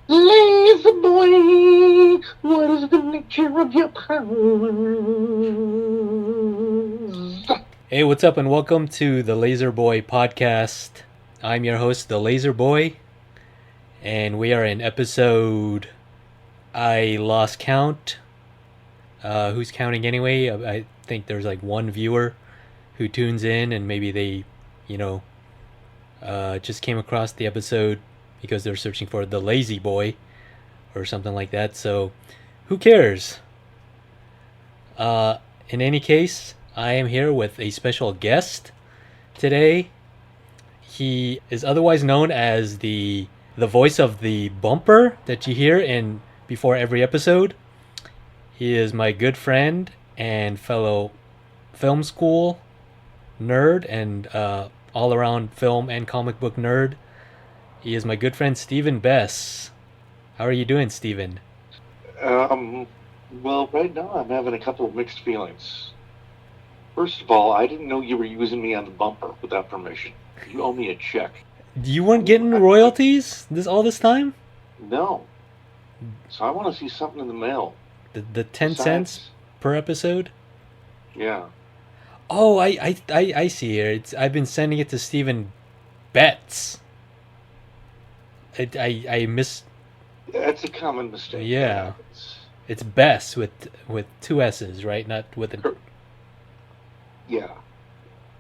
Lazerboy, what is the nature of your powers? Hey, what's up, and welcome to the Lazerboy podcast. I'm your host, the Lazerboy, and we are in episode. I lost count. Who's counting anyway? I think there's like one viewer who tunes in, and maybe they, you know, just came across the episode because they're searching for the Lazy Boy or something like that. So, who cares? Uh, in any case, I am here with a special guest today. He is otherwise known as the voice of the bumper that you hear in before every episode. He is my good friend and fellow film school nerd and all around film and comic book nerd. He is my good friend Stephen Bess. How are you doing, Stephen? Um, well, right now I'm having a couple of mixed feelings. First of all, I didn't know you were using me on the bumper without permission. You owe me a check. You weren't getting royalties this time? No. So I want to see something in the mail. The 10 cents Besides, per episode? yeah, Oh, I see here. I've been sending it to Stephen Betts. I miss. that's a common mistake. That Yeah, happens. it's Bess with two S's, right? Not with an. Yeah.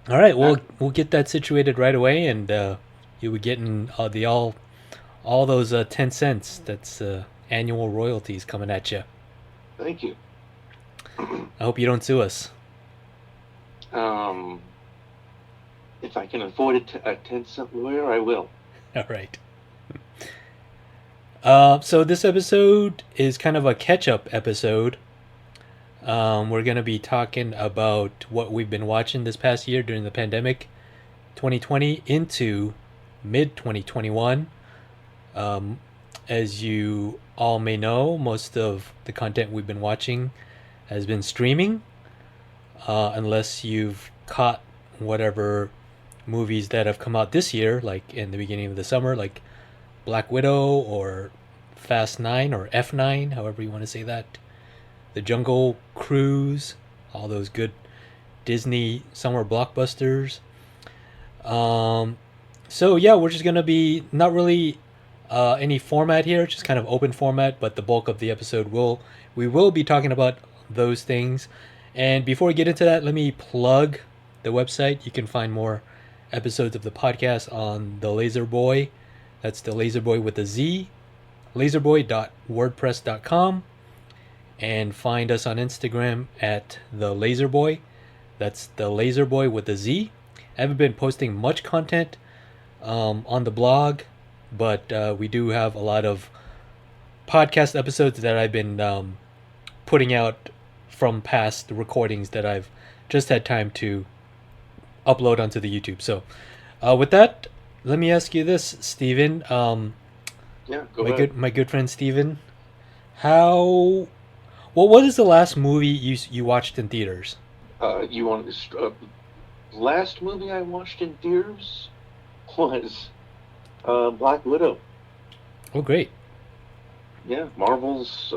All right, That, we'll get that situated right away, and you'll be getting all those 10 cents. That's annual royalties coming at you. thank you. I hope you don't sue us. um, if I can afford a 10-cent lawyer, I will. All right. So this episode is kind of a catch-up episode. We're gonna be talking about what we've been watching this past year during the pandemic, 2020 into mid 2021. Um, as you all may know, most of the content we've been watching has been streaming, unless you've caught whatever movies that have come out this year, like in the beginning of the summer, like Black Widow or Fast 9 or F9, however you want to say that. The Jungle Cruise, all those good Disney summer blockbusters. Um, so yeah, we're just gonna be not really any format here, just kind of open format. But the bulk of the episode we will be talking about those things. And before we get into that, let me plug the website. You can find more episodes of the podcast on the Lazerboy. That's the Lazerboy with a Z. Lazerboy.wordpress.com, and find us on Instagram at the Lazerboy. That's the Lazerboy with a Z. I haven't been posting much content on the blog, but we do have a lot of podcast episodes that I've been putting out from past recordings that I've just had time to upload onto the YouTube. So, with that, let me ask you this, Steven. Yeah, go ahead. My good friend Steven, how what is the last movie you watched in theaters? You want this? Last movie I watched in theaters was Black Widow. Oh, great. Yeah, Marvel's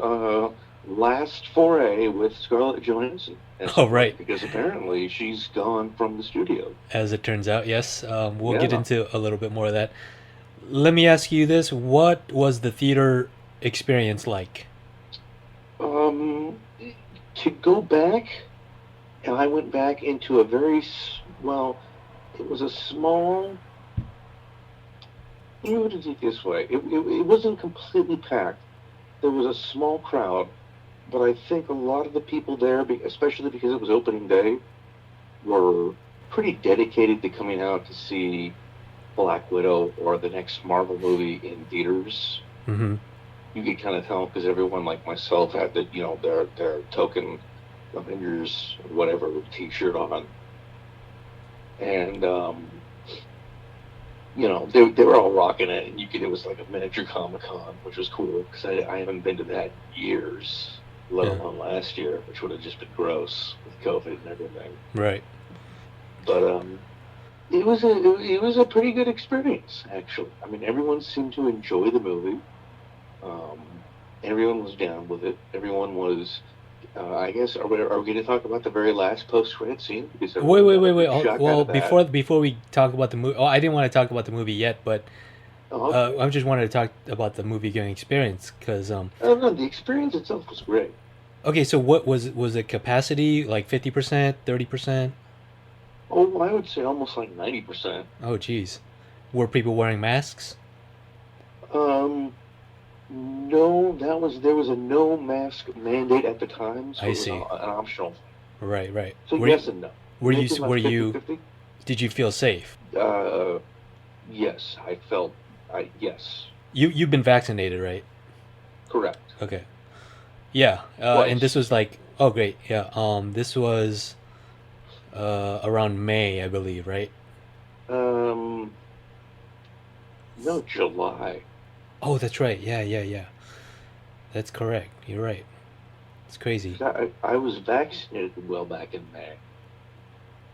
last foray with Scarlett Johansson as Oh, Spike, right. because apparently she's gone from the studio. As it turns out, yes. We'll get Yeah. into a little bit more of that. Let me ask you this: what was the theater experience like? Um, to go back, and I went back into a well, it was a small. Let me put it this way: it wasn't completely packed. There was a small crowd, but I think a lot of the people there, especially because it was opening day, were pretty dedicated to coming out to see Black Widow or the next Marvel movie in theaters. Mm-hmm. You could kind of tell because everyone, like myself, had their token Avengers whatever T-shirt on, and they were all rocking it, and it was like a miniature Comic Con, which was cool because I haven't been to that in years, let Yeah. alone last year, which would have just been gross with COVID and everything. Right. But it was a pretty good experience, actually. I mean, everyone seemed to enjoy the movie. everyone was down with it. Everyone was. I guess are we going to talk about the very last post-credit scene because Wait, everyone wait, got a wait, wait. good shock out Well, of that? before we talk about the movie, oh, I didn't want to talk about the movie yet, but Oh, okay. I just wanted to talk about the movie going experience because No, the experience itself was great. okay, so what was it capacity like 50%, 30%? Oh, I would say almost like 90%. Oh, geez, were people wearing masks? Um, no, there was a no mask mandate at the time, so I it was see. an optional thing. Right, right. So yes and no. Were you Maybe were about you 50-50. did you feel safe? Yes, I felt. Yes, You've been vaccinated, right? correct. Okay. Yeah. And this Twice. was like, oh great. Yeah. This was around May, I believe, right? Um, no, July. Oh, that's right. Yeah, yeah, yeah. That's correct. You're right. It's crazy. 'Cause I was vaccinated well back in May.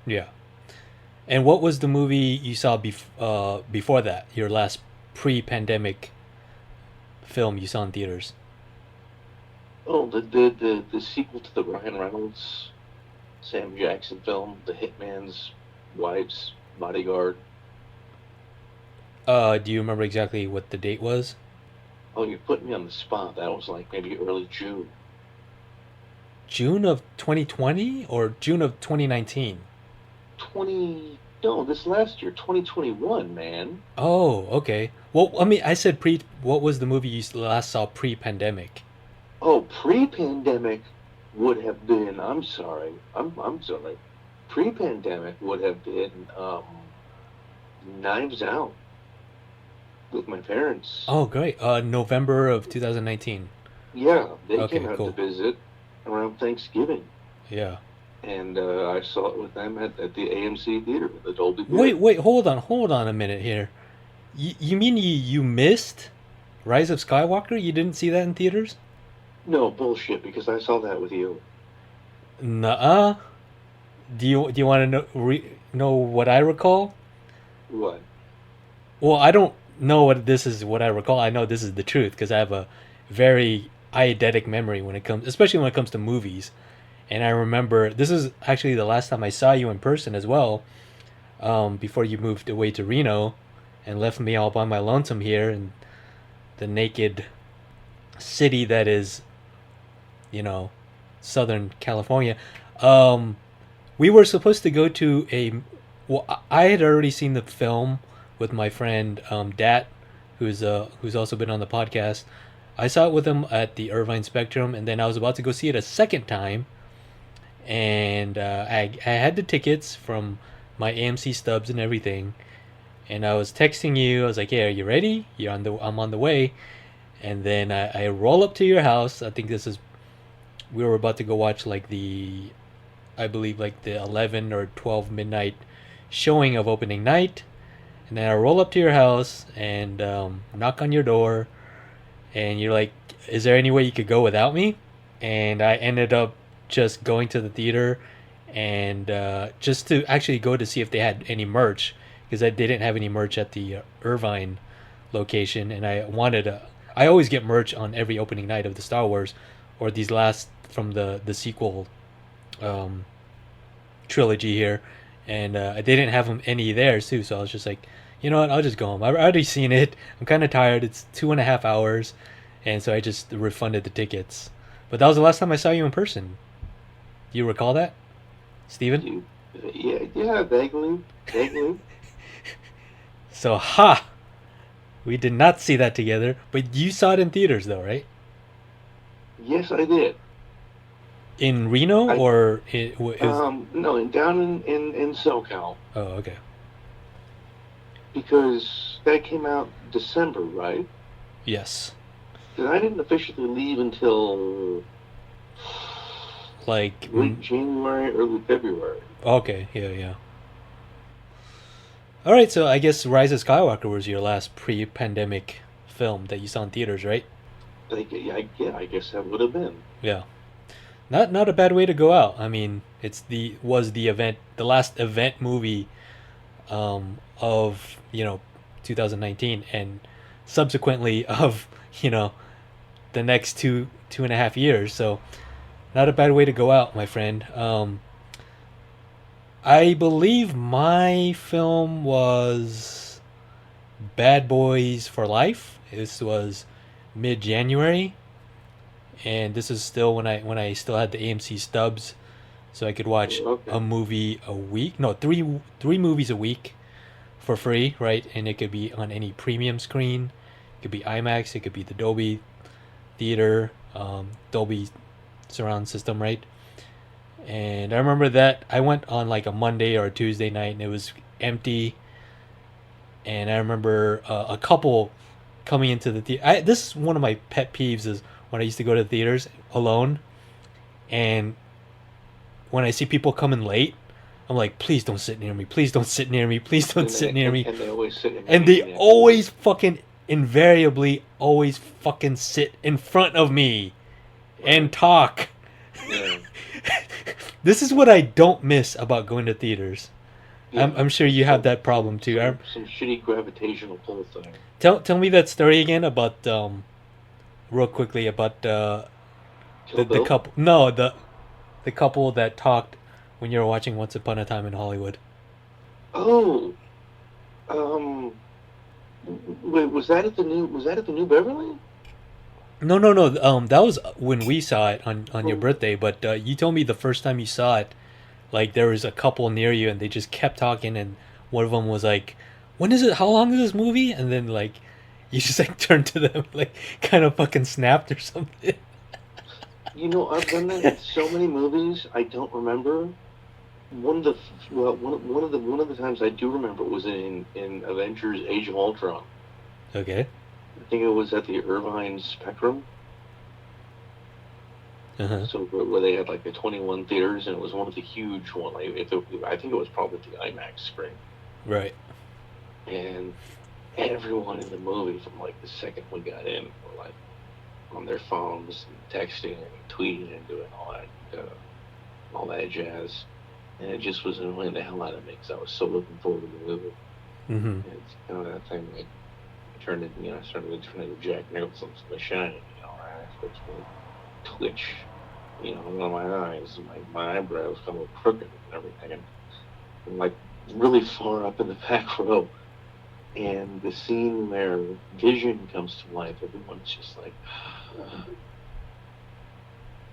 Yeah. And what was the movie you saw before that? Your last pre-pandemic film you saw in theaters? Oh, the sequel to the Ryan Reynolds Sam Jackson film, The Hitman's Wife's Bodyguard. Do you remember exactly what the date was? Oh, you put me on the spot. That was like maybe early June. June of 2020 or June of 2019? 20. No, this last year, 2021, man. Oh, okay. Well, I mean, I said pre. What was the movie you last saw pre-pandemic? Oh, pre-pandemic would have been. I'm sorry. Pre-pandemic would have been Knives Out with my parents. Oh, great. November of 2019. Yeah, they came Okay, out to cool. visit around Thanksgiving, Yeah. and I saw it with them at the AMC theater, the Dolby Wait, Theater. wait, hold on a minute here. You mean you missed Rise of Skywalker? You didn't see that in theaters? No bullshit, because I saw that with you. Nuh-uh. Do you want to know what I recall? What? Well, I don't know what this is. What I recall, I know this is the truth because I have a very eidetic memory when it comes, especially when it comes to movies. And I remember this is actually the last time I saw you in person as well. Before you moved away to Reno and left me all by my lonesome here in the naked city that is, you know, Southern California. Um, we were supposed to go to a. Well, I had already seen the film with my friend Dat, who's also been on the podcast. I saw it with him at the Irvine Spectrum, and then I was about to go see it a second time, and I had the tickets from my AMC stubs and everything, and I was texting you. I was like, "Hey, are you ready? I'm on the way." And then I roll up to your house. I think this is we were about to go watch like I believe like the 11 or 12 midnight showing of opening night. And then I roll up to your house and knock on your door, and you're like, "Is there any way you could go without me?" And I ended up just going to the theater and just to actually go to see if they had any merch because I didn't have any merch at the Irvine location, and I wanted a. I always get merch on every opening night of the Star Wars, or these last from the sequel um, trilogy here, and they didn't have them any there too. So I was just like, you know what? I'll just go home. I've already seen it. I'm kind of tired. It's 2.5 hours, and so I just refunded the tickets. But that was the last time I saw you in person. Do you recall that, Steven? You, yeah, yeah, vaguely, vaguely. So ha, we did not see that together. But you saw it in theaters though, right? Yes, I did. In Reno I or it was? no, and down in SoCal, Oh, okay. because that came out December, right? Yes. Because I didn't officially leave until Like, late January, early February. okay, yeah, yeah. All right, so I guess Rise of Skywalker was your last pre-pandemic film that you saw in theaters, right? Yeah, I guess that would have been. Yeah. Not a bad way to go out. I mean, was the event the last event movie of 2019 and subsequently of the next 2.5 years. So not a bad way to go out, my friend. I believe my film was Bad Boys for Life. This was mid-January, and this is still when I still had the AMC stubs, so I could watch Okay. a movie a week. No, three movies a week for free, right? And it could be on any premium screen. It could be IMAX. It could be the Dolby Theater, Dolby surround system, right? And I remember that I went on like a Monday or a Tuesday night, and it was empty. And I remember a couple coming into the theater. This is one of my pet peeves is when I used to go to the theaters alone, and when I see people coming late, I'm like, please don't sit near me. Please don't sit near me. Please don't sit near me. And they always sit And they always fucking invariably always fucking sit in front of me and talk. Yeah. This is what I don't miss about going to theaters. Yeah. I'm sure you have that problem too. Some shitty gravitational pull thing. Tell me that story again about real quickly about Kill the Bill? couple. No, the couple that talked when you were watching Once Upon a Time in Hollywood. Oh, um, wait, was that at the New Beverly? No. That was when we saw it on your birthday. But you told me the first time you saw it, like there was a couple near you, and they just kept talking, and one of them was like, "When is it? How long is this movie?" And then like, you just like turned to them, like kind of fucking snapped or something. You know, I've done that in so many movies. I don't remember. One of the times I do remember was in Avengers: Age of Ultron. Okay. I think it was at the Irvine Spectrum. Uh-huh. So where they had like the 21 theaters, and it was one of the huge one. Like, I think it was probably the IMAX screen. Right. And everyone in the movie, from like the second we got in, were like on their phones, and texting and tweeting and doing all that jazz. And it just was annoying the hell out of me because I was so looking forward to the movie. Mm-hmm. And it's kind of that thing like started to turn into Jack Nicholson's The Shining. I started to twitch, around my eyes, my eyebrows kind of crooked and everything, and I'm like really far up in the back row. And the scene where Vision comes to life, everyone's just like,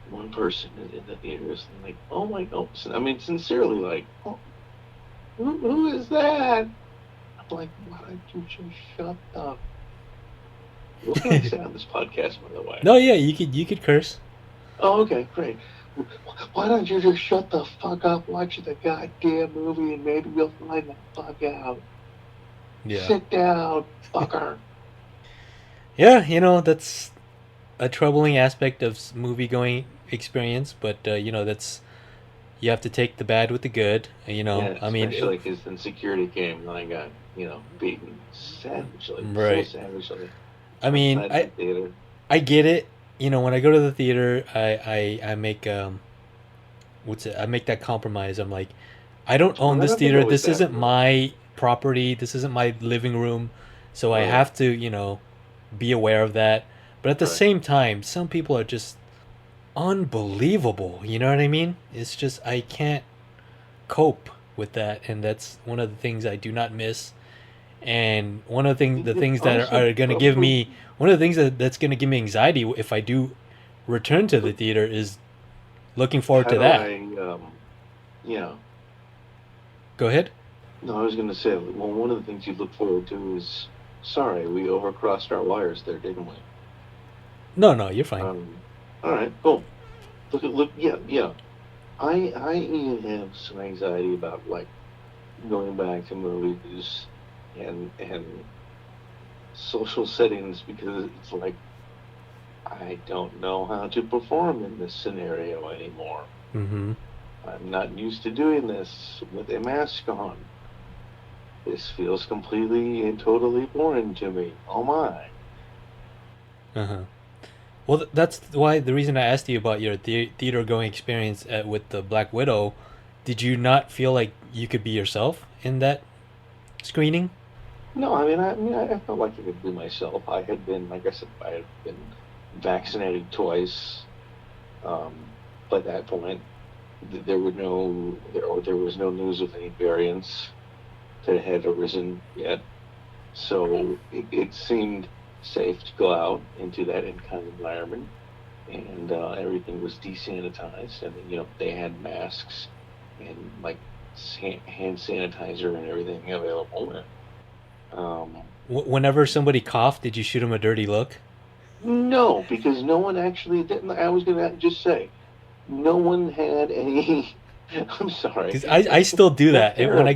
one person in the theaters, and like, oh my god! I mean, sincerely, like, oh, who is that? I'm like, why don't you just shut up? What can I say on this podcast, by the way? No, yeah, you could curse. Oh, okay, great. Why don't you just shut the fuck up, watch the goddamn movie, and maybe you'll find the fuck out. Yeah. Sit down, fucker. Yeah, that's a troubling aspect of movie going experience, but that's you have to take the bad with the good. Yeah, I mean, especially because then security came and I got beaten savagely, Right. so savagely. I mean, Outside the theater. I get it. When I go to the theater, I make I make that compromise. I'm like, I don't own Well, I this don't think theater. it was This that isn't way. my property. This isn't my living room. So I Right. have to, be aware of that. But at the Right. same time, some people are just unbelievable. You know what I mean? It's just I can't cope with that, and that's one of the things I do not miss. And one of the things that Honestly, are going to give me one of the things that's going to give me anxiety if I do return to the theater is looking forward How to do that. yeah. Go ahead. No, I was going to say, well, one of the things you look forward to is, sorry, we overcrossed our wires there, didn't we? No, you're fine. All right, cool. Yeah. I even have some anxiety about like going back to movies and social settings because it's like I don't know how to perform in this scenario anymore. Mm-hmm. I'm not used to doing this with a mask on. This feels completely and totally foreign to me. Oh my. Uh-huh. Well, that's why the reason I asked you about your theater going experience with the Black Widow. Did you not feel like you could be yourself in that screening? No, I mean, I felt like I could be myself. I had been, like I said, I had been vaccinated twice. By that point, there was no news of any variants that had arisen yet. So it seemed safe to go out into that kind of environment, and everything was desanitized. I mean, they had masks and like hand sanitizer and everything available. Whenever somebody coughed, did you shoot them a dirty look? No, because no one actually did. I was going to just say, no one had any. I'm sorry. Because I still do that. And when I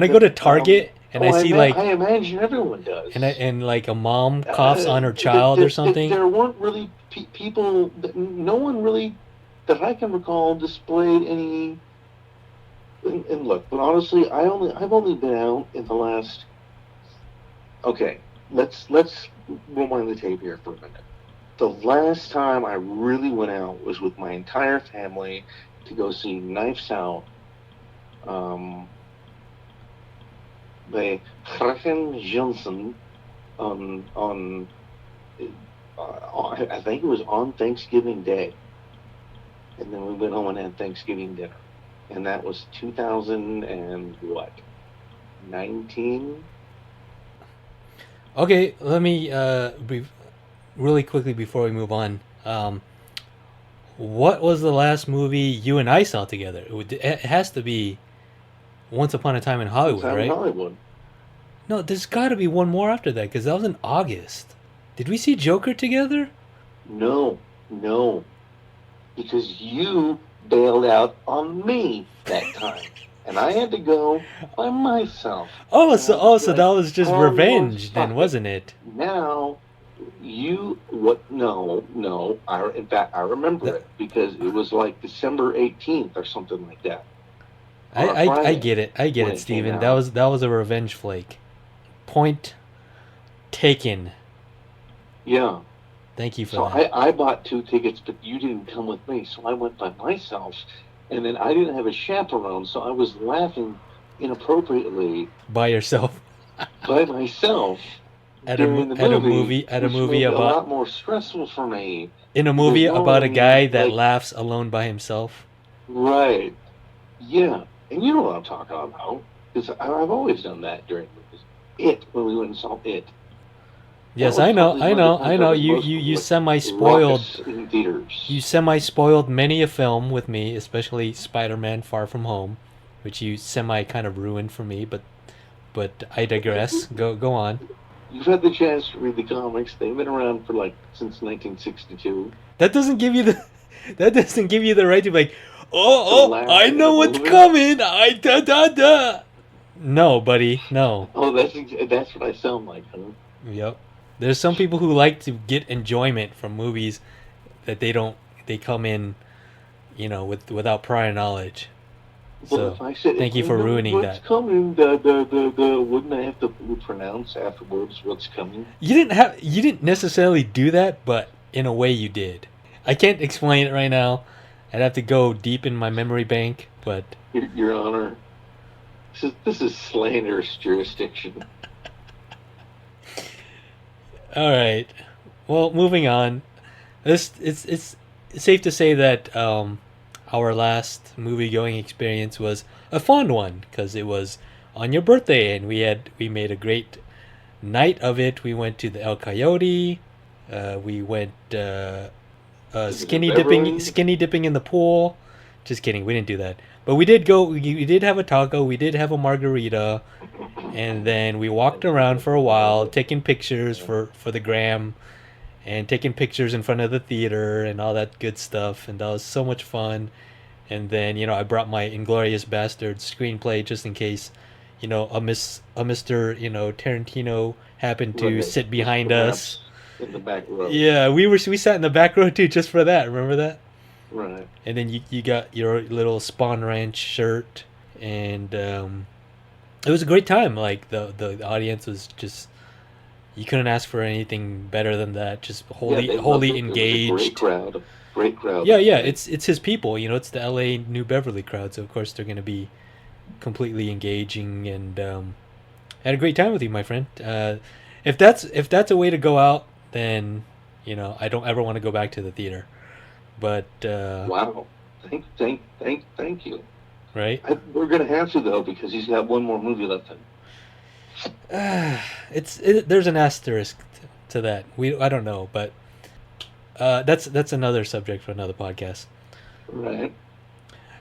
go to Target and I see I imagine everyone does. And like a mom coughs on her child or something. There weren't really people. No one really that I can recall displayed any. And look, but honestly, I've only been out in the last. Okay, let's rewind the tape here for a minute. The last time I really went out was with my entire family to go see Knives Out by Kraken Johnson on I think it was on Thanksgiving Day, and then we went home and had Thanksgiving dinner, and that was 2019. Okay, let me really quickly before we move on. What was the last movie you and I saw together? It has to be Once Upon a Time in Hollywood, right? Hollywood. No, there's got to be one more after that because that was in August. Did we see Joker together? No, because you bailed out on me that time. And I had to go by myself. So that was just revenge then, wasn't it? Now, no. In fact, I remember it because it was like December 18th or something like that. I get it, Steven. That was a revenge flake. Point taken. Yeah. Thank you for that. So I bought 2 tickets, but you didn't come with me, so I went by myself. And then I didn't have a chaperone, so I was laughing inappropriately by yourself. By myself. At a movie about a lot more stressful for me. In a movie about a guy that laughs alone by himself. Right. Yeah. And you know what I'm talking about, because I've always done that during movies. When we went and saw It. Yes, I know. You semi-spoiled. In theaters. You semi-spoiled many a film with me, especially Spider-Man: Far From Home, which you semi kind of ruined for me. But I digress. Go on. You've had the chance to read the comics. They've been around for since 1962. That doesn't give you the right to be like, I know what's coming. No, buddy, no. Oh, that's what I sound like, huh? Yep. There's some people who like to get enjoyment from movies that they come in, without prior knowledge. Well, so thank you for ruining what's that. Coming? Wouldn't I have to pronounce afterwards what's coming? You didn't necessarily do that, but in a way you did. I can't explain it right now. I'd have to go deep in my memory bank, but Your Honor, this is slanderous jurisdiction. All right. Well, moving on. It's safe to say that our last movie-going experience was a fun one because it was on your birthday, and we made a great night of it. We went to the El Coyote. We went skinny dipping in the pool. Just kidding. We didn't do that. But we did go. We did have a taco. We did have a margarita, and then we walked around for a while, taking pictures for the gram, and taking pictures in front of the theater and all that good stuff. And that was so much fun. And then I brought my Inglourious Basterds screenplay just in case, a Mr. Tarantino happened to sit behind us in the back row. Yeah, we sat in the back row too, just for that. Remember that? Right. And then you got your little Spawn Ranch shirt, and it was a great time. Like the audience was just, you couldn't ask for anything better than that. Just wholly engaged. It was a great crowd. Yeah. It's his people. It's the L.A. New Beverly crowd, so of course they're gonna be completely engaging, and had a great time with you, my friend. If that's a way to go out, then I don't ever want to go back to the theater. But Wow. Thank you. right, We're gonna have to though because he's got one more movie left in. there's an asterisk to that. I don't know, but that's another subject for another podcast. Right.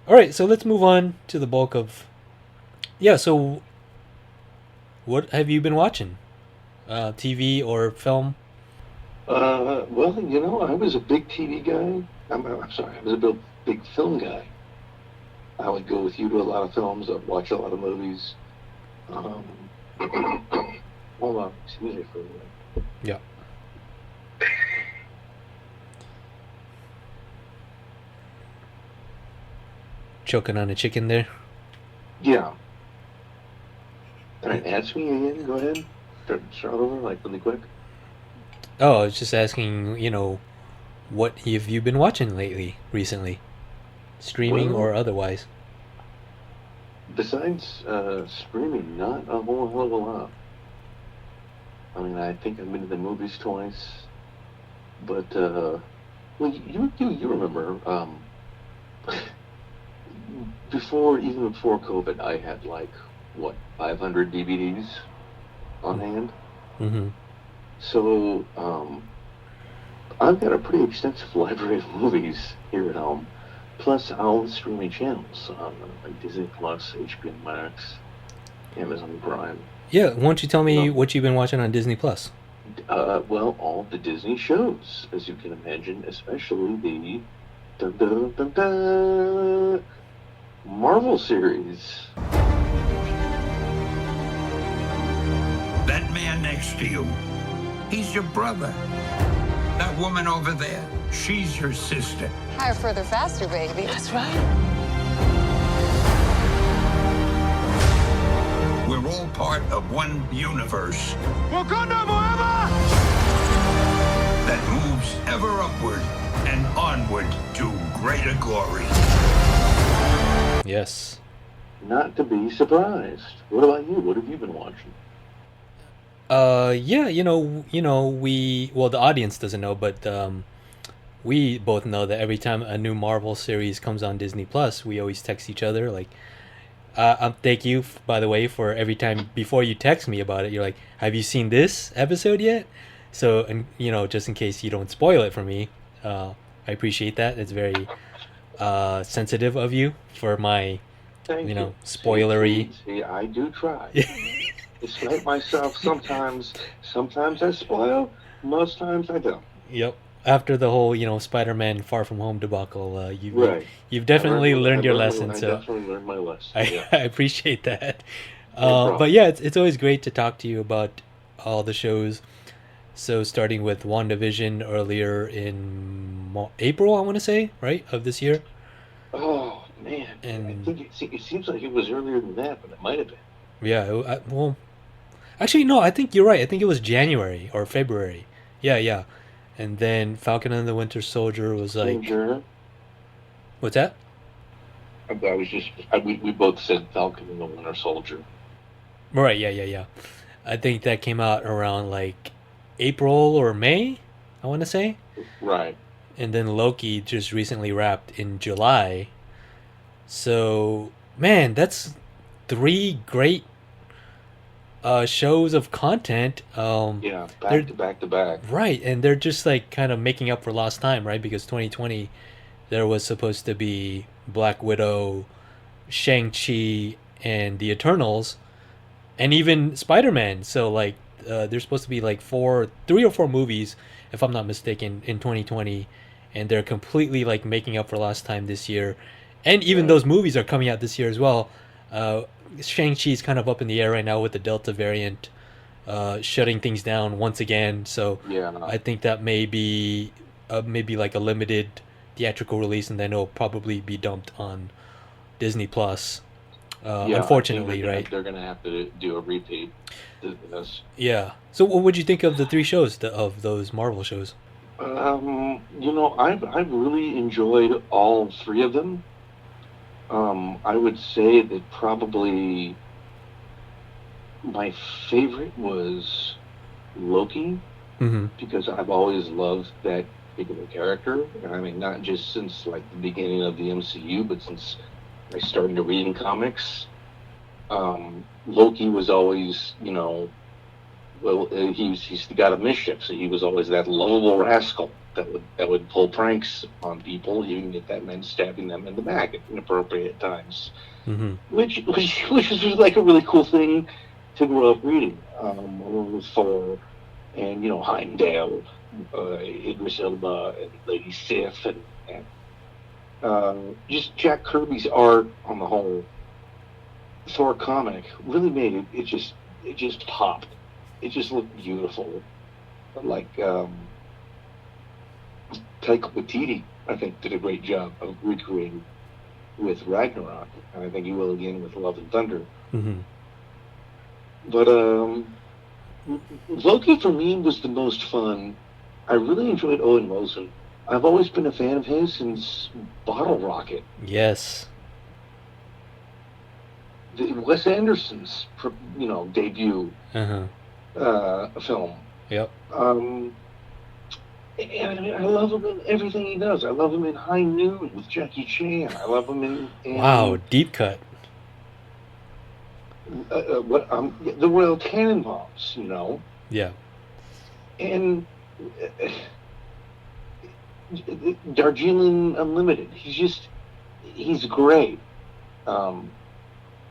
All right, so let's move on to the bulk of. Yeah, so what have you been watching? TV or film? Well, I was a big TV guy. I'm sorry, I was a big film guy. I would go with you to a lot of films. I'd watch a lot of movies. Um, hold on, excuse me for a minute. Yeah. Choking on a chicken there. Yeah. All right, ask me again. Go ahead. Start over, like really quick. Oh, I was just asking, what have you been watching recently? Streaming Well, or otherwise? besides streaming, not a whole hell of a lot. I mean, I think I've been to the movies twice, but well, you remember even before COVID, I had like what 500 DVDs on hand. Mm-hmm. So I've got a pretty extensive library of movies here at home, plus all the streaming channels on like Disney Plus, HBO Max, Amazon Prime. Yeah, why don't you tell me No. what you've been watching on Disney Plus? Well, all the Disney shows, as you can imagine, especially the dun, dun, dun, dun, Marvel series. That man next to you, he's your brother. That woman over there, she's your sister. Higher, further, faster, baby. That's right. We're all part of one universe Wakanda forever! that moves ever upward and onward to greater glory. Yes. Not to be surprised. What about you? What have you been watching? Yeah, the audience doesn't know, but we both know that every time a new Marvel series comes on Disney Plus, we always text each other like, thank you, by the way, for every time before you text me about it, you're like, have you seen this episode yet? So, and just in case you don't spoil it for me, I appreciate that. It's very sensitive of you for my, Thank you. spoilery. See, I do try. Despite myself, sometimes I spoil, most times I don't. Yep. After the whole, Spider-Man Far From Home debacle, Right. you've definitely learned your I lesson. So definitely learned my lesson. I, Yeah. I appreciate that. problem. But yeah, it's always great to talk to you about all the shows. So starting with WandaVision earlier in April, I want to say, right, of this year. Oh man, And- I think it seems like it was earlier than that, but it might have been. Yeah, well, actually, no, I think you're right. I think it was January or February. Yeah. And then Falcon and the Winter Soldier was like, Danger. what's that? I was just we both said Falcon and the Winter Soldier. Right, yeah. I think that came out around like April or May, I want to say. Right. And then Loki just recently wrapped in July. So, man, that's 3 great shows of content. Yeah, they're- back to back to back. Right, and they're just like kind of making up for lost time, right? Because 2020, there was supposed to be Black Widow, Shang-Chi, and the Eternals, and even Spider-Man. So like, there's supposed to be like 3 or 4 movies, if I'm not mistaken, in 2020, and they're completely like making up for lost time this year. And even Right. those movies are coming out this year as well. Shang-Chi is kind of up in the air right now with the Delta variant shutting things down once again. So Yeah. I think that may be maybe like a limited theatrical release, and then it'll probably be dumped on Disney Plus. Yeah, I think Unfortunately, they're gonna- right? They're gonna have to do a repeat. This. Yeah. So what would you think of the 3 shows of those Marvel shows? I've really enjoyed all 3 of them. I would say that probably my favorite was Loki. Mm-hmm. because I've always loved that particular character. I mean, not just since like the beginning of the MCU, but since I started reading comics. Loki was always, well, he's the god of mischief, so he was always that lovable rascal that would pull pranks on people, even if that meant stabbing them in the back at inappropriate times. Mm-hmm. Which is like a really cool thing to grow up reading. Along with Thor and Heimdall, Idris Elba, and Lady Sif, and just Jack Kirby's art on the whole. Thor comic really made it. It just popped. It just looked beautiful. Like Taika Waititi, I think, did a great job of recreating with Ragnarok, and I think he will again with Love and Thunder. Mm-hmm. But Loki for me was the most fun. I really enjoyed Owen Wilson. I've always been a fan of his since Bottle Rocket. Yes. Wes Anderson's, debut film. Yep. And I love him in everything he does. I love him in High Noon with Jackie Chan. I love him in Wow, deep cut. The Royal Tenenbaums, Yeah. and Darjeeling Unlimited. He's great.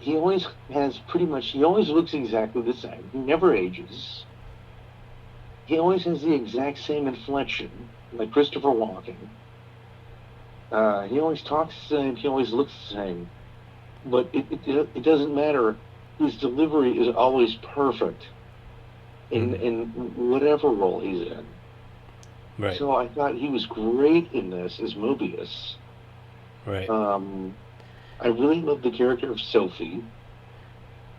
He always he always looks exactly the same. He never ages. He always has the exact same inflection, like Christopher Walken. He always talks the same. He always looks the same. But it doesn't matter. His delivery is always perfect in whatever role he's in. Right. So I thought he was great in this as Mobius. Right. I really love the character of Sophie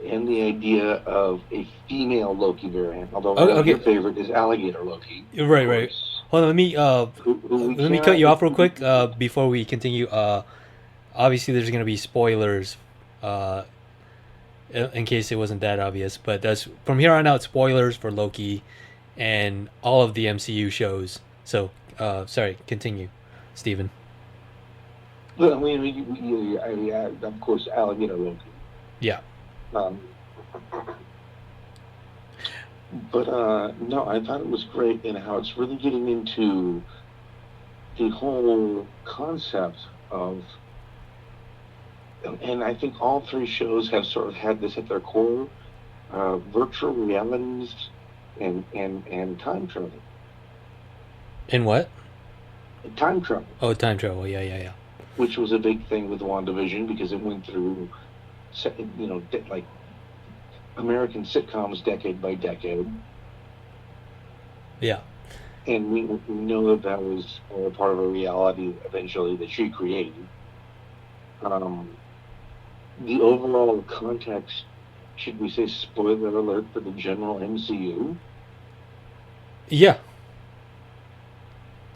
and the idea of a female Loki variant. Although your favorite is Alligator Loki. Right, right. Hold on, let me let me cut you off real quick before we continue. Obviously, there's going to be spoilers in case it wasn't that obvious. But that's from here on out, spoilers for Loki and all of the MCU shows. So, sorry, continue, Steven. Well, I mean, of course, Alligator Loki. Yeah. But no, I thought it was great in how it's really getting into the whole concept of, and I think all three shows have sort of had this at their core, virtual realities and time travel. In what? Time travel. Oh, time travel. Yeah. Which was a big thing with WandaVision because it went through, like American sitcoms decade by decade. Yeah. And we know that was all part of a reality eventually that she created. The overall context, should we say spoiler alert for the general MCU? Yeah.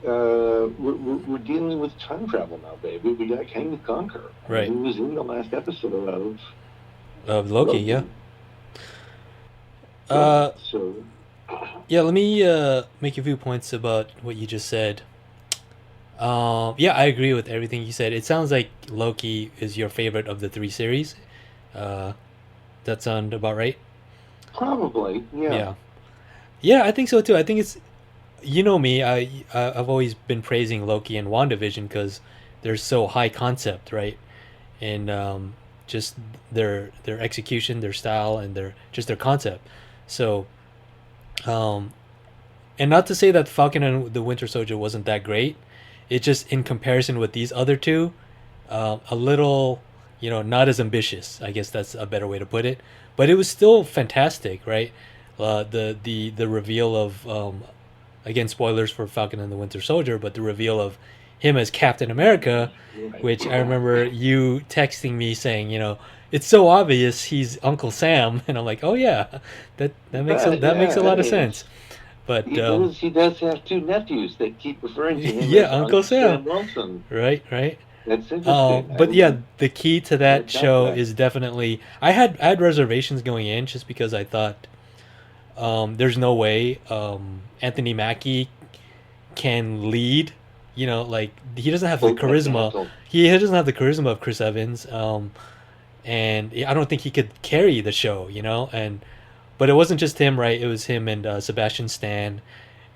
We're dealing with time travel now, baby. We got Kang the Conqueror. Right. He was in the last episode of Loki. Yeah. So. Yeah. Let me make a few points about what you just said. Yeah, I agree with everything you said. It sounds like Loki is your favorite of the three series. That sound about right? Probably. Yeah. Yeah, I think so too. I think it's. You know me, I've always been praising Loki and WandaVision because they're so high concept, right? And just their execution, their style, and their concept. So, and not to say that Falcon and the Winter Soldier wasn't that great. It just in comparison with these other two, a little, not as ambitious. I guess that's a better way to put it. But it was still fantastic, right? The reveal of again, spoilers for Falcon and the Winter Soldier, but the reveal of him as Captain America, which I remember you texting me saying, it's so obvious he's Uncle Sam, and I'm like, oh yeah, that makes a lot of sense. But he does have two nephews that keep referring to him. Yeah, as Uncle Sam. Wilson. Right. That's interesting. But yeah, the key to that show is definitely I had reservations going in just because I thought There's no way Anthony Mackie can lead. You know, like he doesn't have the Full charisma. mantle. He doesn't have the charisma of Chris Evans. And I don't think he could carry the show. You know, but it wasn't just him, right? It was him and Sebastian Stan,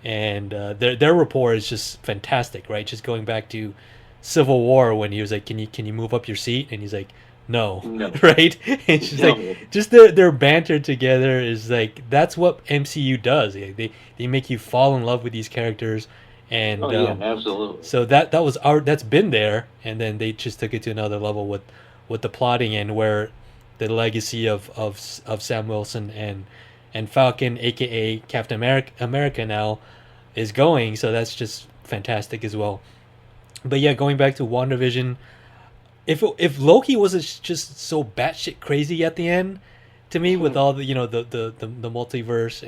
and their rapport is just fantastic, right? Just going back to Civil War when he was like, can you move up your seat?" And he's like, "No," No. right? And it's just No. like just their banter together is like that's what MCU does. They make you fall in love with these characters, and Oh yeah, absolutely. so that's been there, and then they just took it to another level with the plotting and where the legacy of Sam Wilson and Falcon, aka Captain America now, is going. So that's just fantastic as well. But yeah, going back to WandaVision, if Loki wasn't just so batshit crazy at the end, to me with all the the multiverse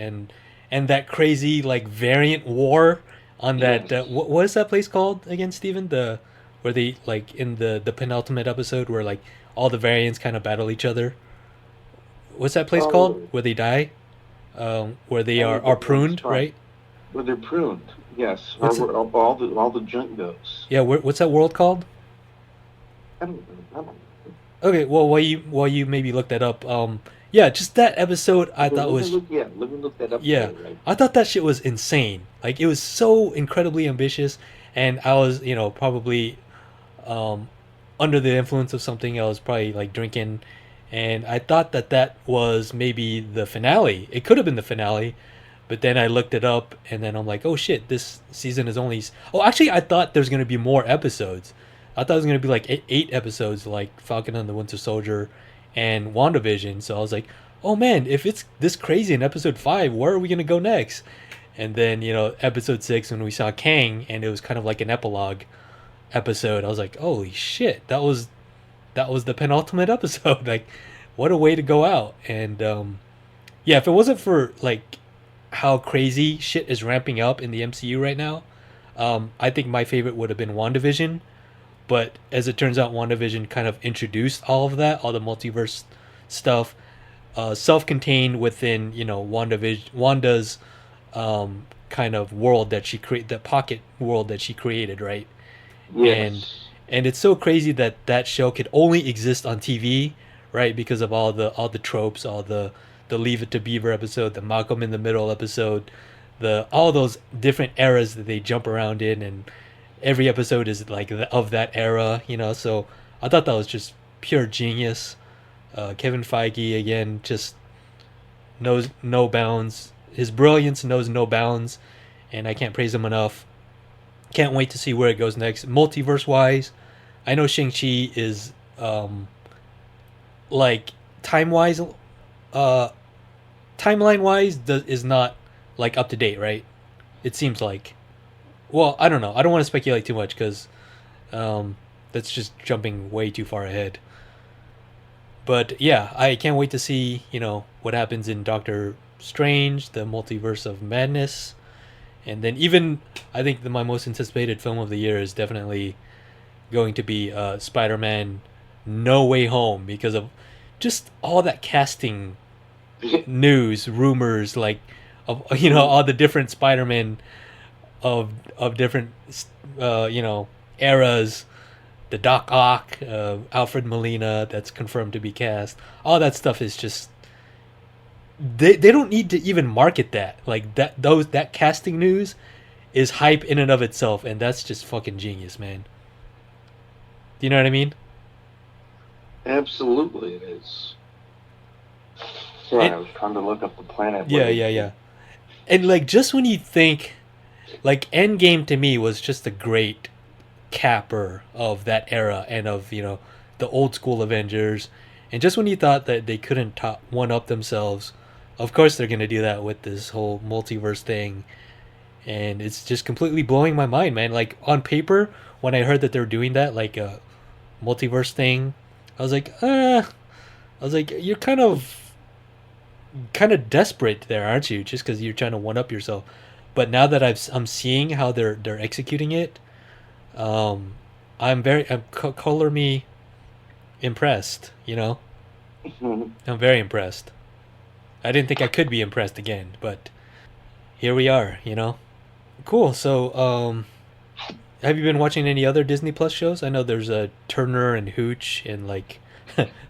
and that crazy like variant war on that Yes. what is that place called again, Steven? The where they like in the penultimate episode where like all the variants kind of battle each other. What's that place Oh. called? Where they die? Where they Oh, are that's pruned, fine. right? Well, they're pruned. Yes. What's Where all the junk goes. Yeah. What's that world called? I don't know. Okay. Well, while you maybe look that up, yeah, just that episode I thought was Let me look that up. yeah, for you, right? I thought that shit was insane. Like it was so incredibly ambitious, and I was probably um under the influence of something. I was probably like drinking, and I thought that was maybe the finale. It could have been the finale, but then I looked it up, and then I'm like, oh shit, this season is only. Oh, actually, I thought there's gonna be more episodes. I thought it was gonna be like eight episodes, like Falcon and the Winter Soldier, and WandaVision. So I was like, oh man, if it's this crazy in episode 5, where are we gonna go next? And then episode 6 when we saw Kang, and it was kind of like an epilogue episode. I was like, holy shit, that was the penultimate episode. Like, what a way to go out. And yeah, if it wasn't for like how crazy shit is ramping up in the MCU right now, I think my favorite would have been WandaVision. But as it turns out, WandaVision kind of introduced all of that, all the multiverse stuff, self-contained within Wanda's kind of world that she created, that pocket world that she created, right? Yes. And it's so crazy that that show could only exist on TV, right? Because of all the tropes, all the Leave It to Beaver episode, the Malcolm in the Middle episode, the all those different eras that they jump around in, and every episode is like of that era, So I thought that was just pure genius. Kevin Feige again just knows no bounds. His brilliance knows no bounds, and I can't praise him enough. Can't wait to see where it goes next. Multiverse wise, I know Shang-Chi is like time wise, timeline wise is not like up to date, right? It seems like. Well, I don't know. I don't want to speculate too much because that's just jumping way too far ahead. But yeah, I can't wait to see what happens in Doctor Strange, the Multiverse of Madness, and then even I think my most anticipated film of the year is definitely going to be Spider-Man: No Way Home because of just all that casting news, rumors, like of all the different Spider-Man of different eras, the Doc Ock, Alfred Molina that's confirmed to be cast. All that stuff is just they don't need to even market that. Like that casting news is hype in and of itself, and that's just fucking genius, man. Do you know what I mean? Absolutely, it is. Sorry, I was trying to look up the planet. Yeah. And like just when you think, like Endgame to me was just a great capper of that era and of the old school Avengers, and just when you thought that they couldn't one up themselves, of course they're gonna do that with this whole multiverse thing, and it's just completely blowing my mind, man. Like on paper, when I heard that they're doing that, like a multiverse thing, I was like, you're kind of desperate there, aren't you? Just because you're trying to one up yourself. But now that I'm seeing how they're executing it, I'm color me impressed. I'm very impressed. I didn't think I could be impressed again, but here we are, you know. Cool. So, have you been watching any other Disney Plus shows? I know there's a Turner and Hooch and like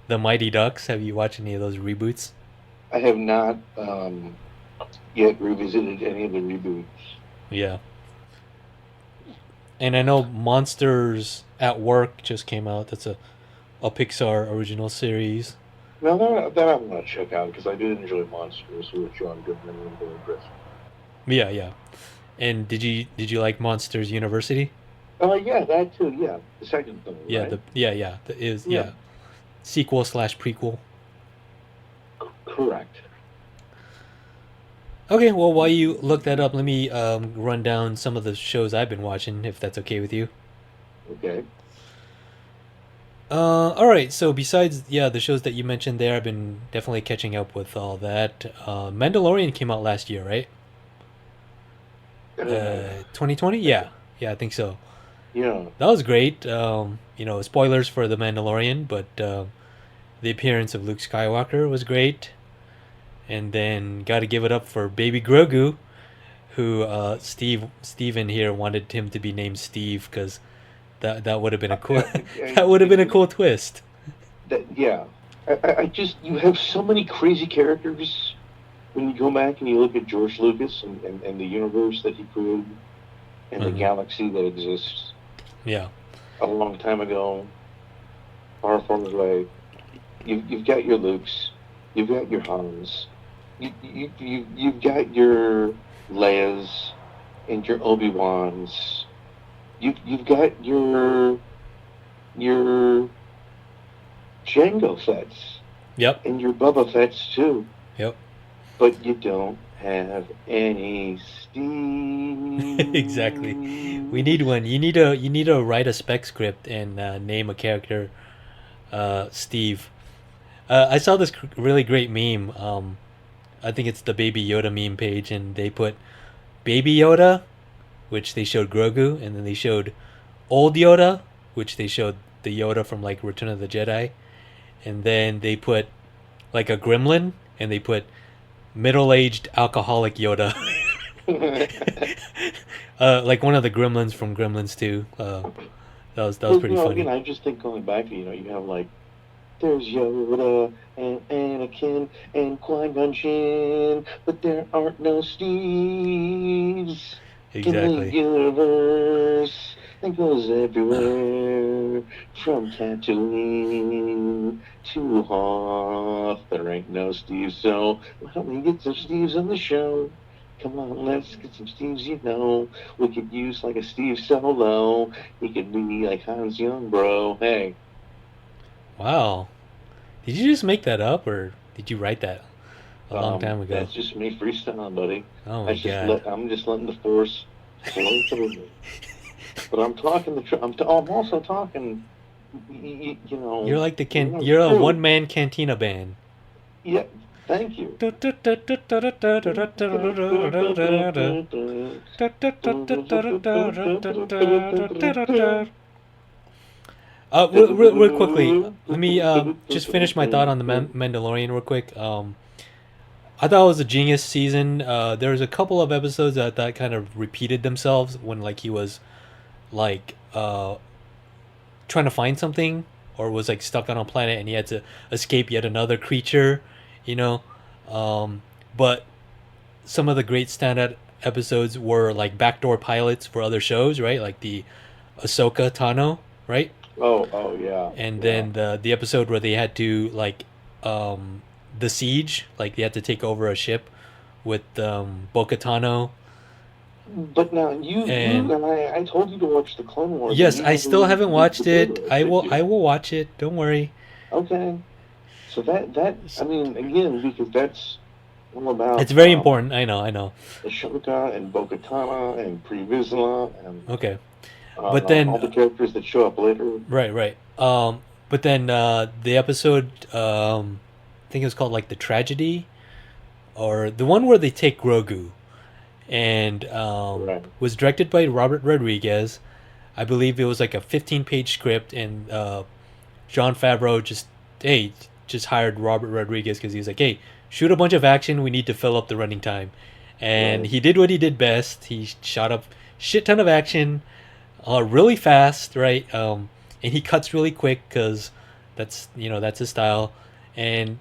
the Mighty Ducks. Have you watched any of those reboots? I have not yet revisited any of the reboots. Yeah. And I know Monsters at Work just came out. That's a Pixar original series. Now that I'm gonna check out because I do enjoy Monsters with John Goodman and Billy Griffin. Yeah, yeah. And did you like Monsters University? Yeah, that too. Yeah, the second film. Yeah, right? yeah. Sequel slash prequel. Correct. Okay, well, while you look that up, let me run down some of the shows I've been watching, if that's okay with you. Okay. All right. So besides, the shows that you mentioned there, I've been definitely catching up with all that. Mandalorian came out last year, right? 2020? Yeah, I think so. Yeah. That was great. Spoilers for The Mandalorian, but the appearance of Luke Skywalker was great. And then got to give it up for Baby Grogu, who Steven here wanted him to be named Steve because that would have been a cool that would have been a cool twist. I just you have so many crazy characters when you go back and you look at George Lucas and the universe that he created and the galaxy that exists. Yeah. A long time ago, far, far away. You've got your Lukes, you've got your Hans, you've got your Leias and your Obi-Wans. You've got your Jango Fett's. Yep. And your Boba Fett's too. Yep. But you don't have any Steve. Exactly. We need one. You need to write a spec script and name a character Steve. I saw this really great meme. I think it's the Baby Yoda meme page, and they put Baby Yoda, which they showed Grogu, and then they showed Old Yoda, which they showed the Yoda from like Return of the Jedi, and then they put like a gremlin, and they put middle-aged alcoholic Yoda. Like one of the gremlins from Gremlins 2. That was pretty funny. I just think going back, you have like there's Yoda and Anakin and Qui-Gon Jinn, but there aren't no Steves in the Exactly. universe. It goes everywhere, from Tatooine to Hoth. There ain't no Steve, so why don't we get some Steves on the show? Come on, let's get some Steves, We could use like a Steve Solo. He could be like Hans Young, bro. Hey. Wow. Did you just make that up, or did you write that a long time ago? That's just me freestyling, buddy. Oh my god. I'm just letting the force flow through me. But I'm talking I'm also talking, You're like you're a one-man cantina band. Yeah, thank you. Real quickly, let me just finish my thought on the Mandalorian real quick. I thought it was a genius season. There was a couple of episodes that I thought kind of repeated themselves when like he was like trying to find something or was like stuck on a planet and he had to escape yet another creature, but some of the great standout episodes were like backdoor pilots for other shows, right? Like the Ahsoka Tano, right? Oh yeah. And then the episode where they had to like the siege, like they had to take over a ship with Bo-Katan. But now I told you to watch the Clone Wars. Yes, I still haven't watched it. I will watch it. Don't worry. Okay. So that I mean again because that's all about. It's very important. I know. Ahsoka and Bo-Katan and Pre Vizsla and. Okay. But then all the characters that show up later. Right. But then the episode, I think it was called like The Tragedy, or the one where they take Grogu, and was directed by Robert Rodriguez. I believe it was like a 15-page script, and Jon Favreau just hired Robert Rodriguez because he was like, hey, shoot a bunch of action. We need to fill up the running time, and Right. he did what he did best. He shot up shit ton of action, really fast, right? And he cuts really quick because that's his style, and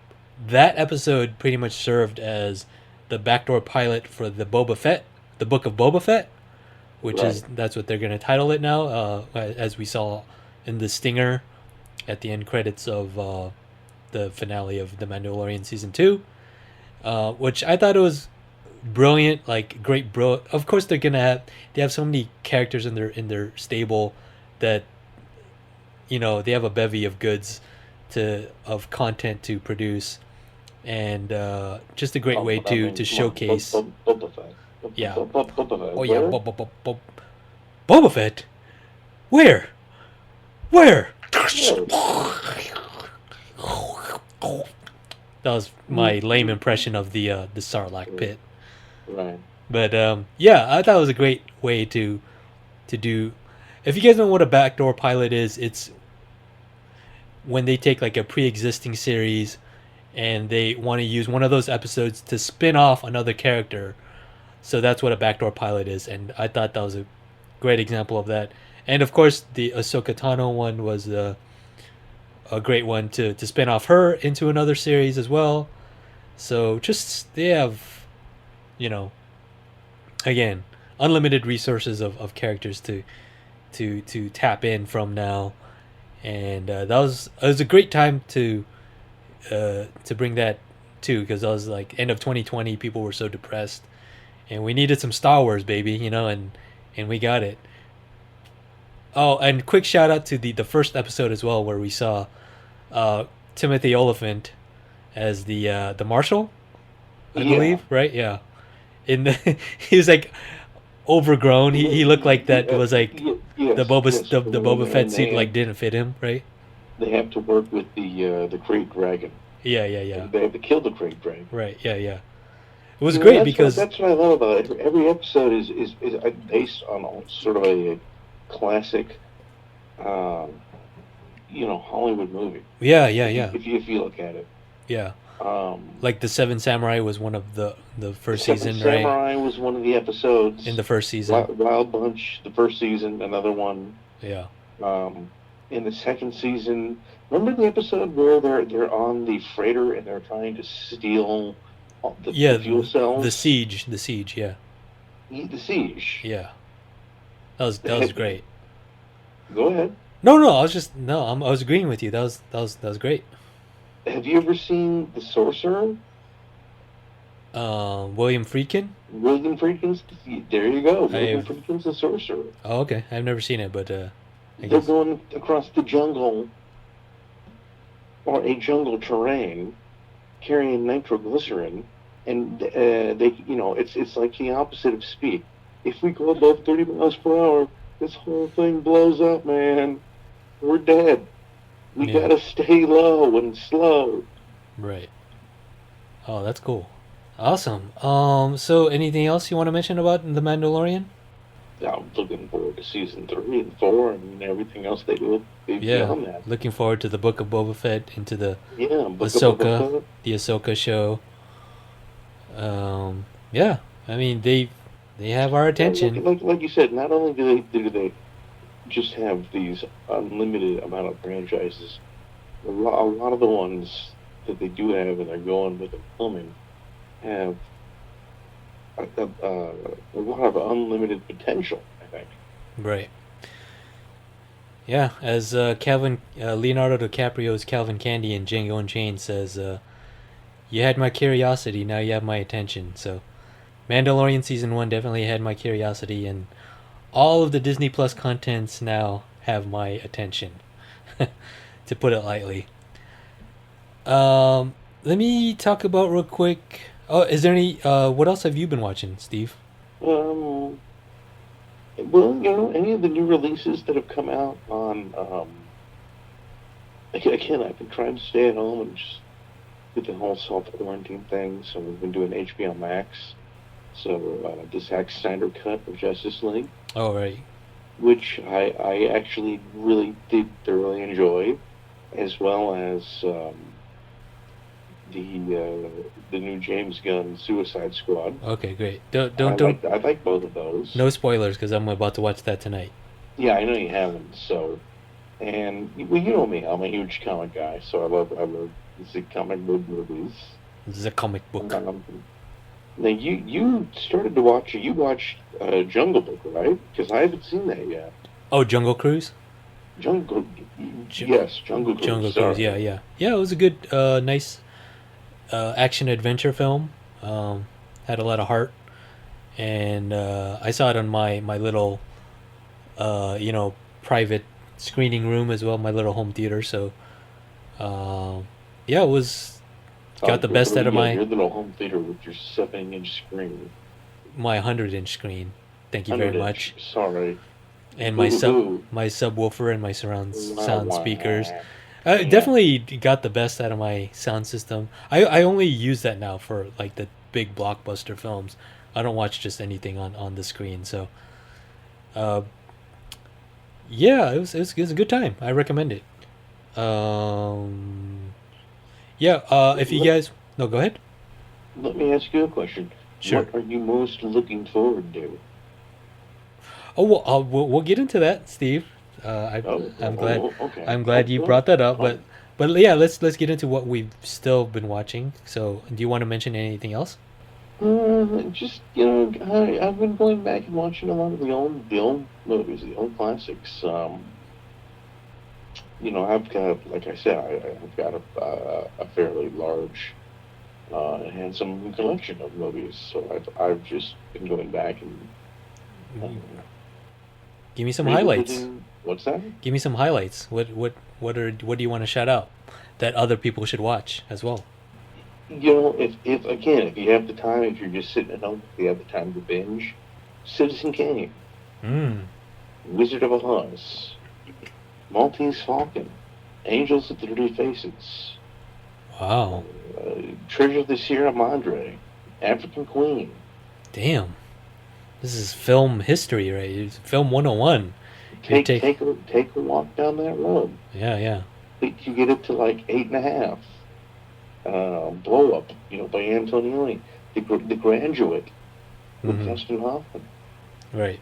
that episode pretty much served as the backdoor pilot for the Book of Boba Fett, which is Right. that's what they're gonna title it now, as we saw in the stinger at the end credits of the finale of The Mandalorian season 2, which I thought it was brilliant, like great bro. Of course, they have so many characters in their stable that they have a bevy of goods of content to produce, and just a great way But I mean, to come on, showcase. Boba Fett. Yeah. Boba Fett. Oh yeah, Where? Boba Fett. Where? Where? That was my lame impression of the Sarlacc pit. Right. But yeah, I thought it was a great way to do. If you guys know what a backdoor pilot is, it's when they take like a pre-existing series and they want to use one of those episodes to spin off another character. So that's what a backdoor pilot is, and I thought that was a great example of that. And of course, the Ahsoka Tano one was a great one to spin off her into another series as well. So just they have, again, unlimited resources of characters to tap in from now, and it was a great time to bring that too, because I was like end of 2020, people were so depressed, and we needed some Star Wars, baby, and we got it. Oh, and quick shout out to the first episode as well, where we saw Timothy Oliphant as the marshal, I believe, right? Yeah. He was like overgrown. He looked like that was like the Boba Fett suit like didn't fit him, right? They have to work with the Great Dragon. Yeah. They have to kill the Great Dragon. Right. Yeah. It was great because that's what I love about it. Every episode is based on sort of a classic, Hollywood movie. Yeah. If you look at it. Yeah. Like the Seven Samurai was one of the first season, right? Samurai was one of the episodes In the first season. Wild Bunch, the first season, another one. Yeah. In the second season, remember the episode where they're on the freighter and they're trying to steal the fuel cells? The siege, yeah. The siege. Yeah. That was great. Go ahead. No, I was agreeing with you. That was great. Have you ever seen The Sorcerer? William Friedkin? William Friedkin's. There you go. William Friedkin's The Sorcerer. Oh, okay. I've never seen it, but they're going across the jungle or a jungle terrain, carrying nitroglycerin, and it's like the opposite of speed. If we go above 30 miles per hour, this whole thing blows up, man. We're dead. We gotta stay low and slow. Right. Oh, that's cool. Awesome. So anything else you want to mention about The Mandalorian? I'm looking forward to season 3 and 4 and everything else they do beyond that. Looking forward to the Book of Boba Fett, into the Book of Boba Fett. The Ahsoka show. Yeah. I mean, they have our attention. Like you said, not only do they just have these unlimited amount of franchises, a lot of the ones that they do have and they're going with and filming have a lot of unlimited potential, I think. Right. Yeah, as Leonardo DiCaprio's Calvin Candy in Django Unchained says, you had my curiosity, now you have my attention. So Mandalorian Season 1 definitely had my curiosity, and all of the Disney Plus contents now have my attention, to put it lightly. Let me talk about real quick. Oh, is there any? What else have you been watching, Steve? Well, any of the new releases that have come out on. Again, I've been trying to stay at home and just do the whole self-quarantine thing. So we've been doing HBO Max. So the Zack Snyder cut of Justice League. Oh, right. Which I actually really did thoroughly enjoy, as well as the new James Gunn Suicide Squad. Okay, great. Don't. I like both of those. No spoilers, because I'm about to watch that tonight. Yeah, I know you haven't. So, and well, you know me, I'm a huge comic guy, so I love the comic book movies. This is a comic book. Now you started to watch. You watched Jungle Book, right? Because I haven't seen that yet. Oh, Jungle Cruise. Jungle Cruise. Jungle Cruise. Sorry. Yeah. It was a good, nice, action adventure film. Had a lot of heart, and I saw it on my little, private screening room as well, my little home theater. So, yeah, it was got the best out of your little home theater with your 7-inch screen. my 100-inch screen. Thank you very much. Sorry. And my subwoofer and my surround sound speakers. I definitely got the best out of my sound system. I only use that now for like the big blockbuster films. I don't watch just anything on the screen. So, yeah, it was a good time. I recommend it. If you guys go ahead. Let me ask you a question. Sure. What are you most looking forward to? Oh well, we'll get into that, Steve. I'm glad. Okay. I'm glad you brought that up. But yeah, let's get into what we've still been watching. So, do you want to mention anything else? Just I've been going back and watching a lot of the old movies, the old classics. I've got, like I said, I've got a fairly large and handsome collection of movies. So I've just been going back and give me some highlights. What's that? Give me some highlights. What do you want to shout out that other people should watch as well? If you have the time, if you're just sitting at home, if you have the time to binge, Citizen Kane, Wizard of Oz, Maltese Falcon, Angels with 30 Faces, wow, Treasure of the Sierra Madre, African Queen. Damn, this is film history, right? It's film 101. Take a walk down that road. Yeah. Think you get it to like 8.5. Blow Up, by Antonioni. The Graduate with Dustin Hoffman. Right.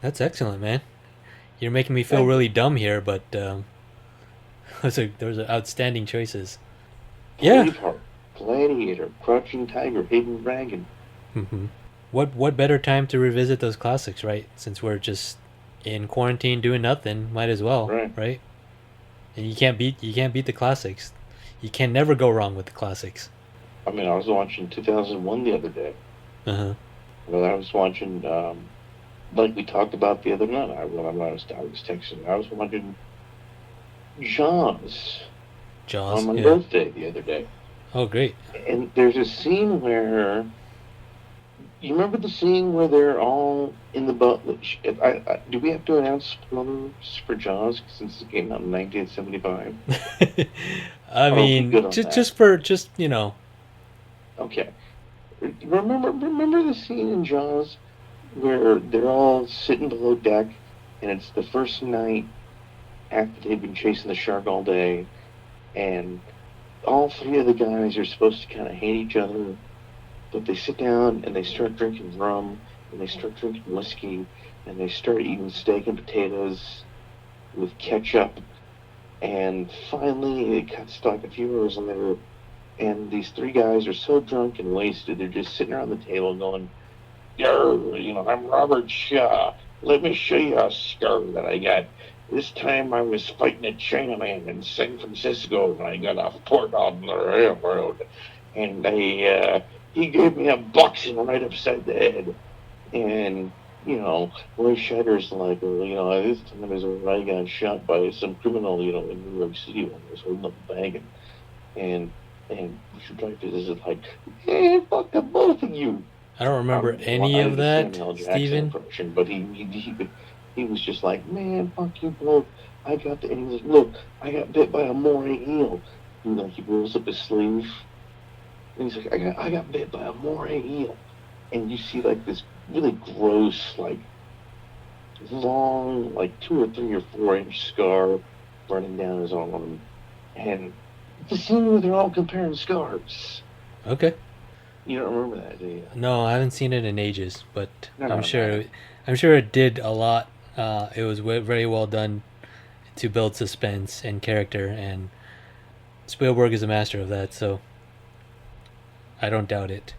That's excellent, man. You're making me feel really dumb here, but those are outstanding choices. Yeah. Braveheart, Gladiator, Crouching Tiger, Hidden Dragon. What better time to revisit those classics, right? Since we're just in quarantine doing nothing, might as well, right? And you can't beat the classics. You can never go wrong with the classics. I mean, I was watching 2001 the other day. Well, I was watching, like we talked about the other night. I was texting. I was watching Jaws on my birthday the other day. Oh, great! And there's a scene where you remember the scene where they're all in the boat. Do we have to announce spoilers for Jaws since it came out in 1975? I mean, Okay. Remember the scene in Jaws where they're all sitting below deck, and it's the first night after they've been chasing the shark all day, and all three of the guys are supposed to kind of hate each other, but they sit down and they start drinking rum, and they start drinking whiskey, and they start eating steak and potatoes with ketchup. And finally, it cuts to like a few hours later, and these three guys are so drunk and wasted, they're just sitting around the table going, I'm Robert Shaw. Let me show you a scar that I got. This time I was fighting a Chinaman in San Francisco, and I got off port on the railroad. And he gave me a boxing right upside the head. And Roy Scheider's like, this time is when I got shot by some criminal, in New York City when I was holding up a bag. And Richard Dreyfuss is like, hey, fuck the both of you. I don't remember any of that, Steven. But he was just like, man, fuck you both. And he was like, look, I got bit by a moray eel. He rolls up his sleeve. And he's like, I got bit by a moray eel. And you see like this really gross, like long, like 2 or 3 or 4 inch scar running down his arm. And The scene where they're all comparing scarves. Okay. You don't remember that, do you? No, I haven't seen it in ages, but No, I'm no, sure. no. I'm sure it did a lot. It was very well done to build suspense and character, and Spielberg is a master of that. So I don't doubt it.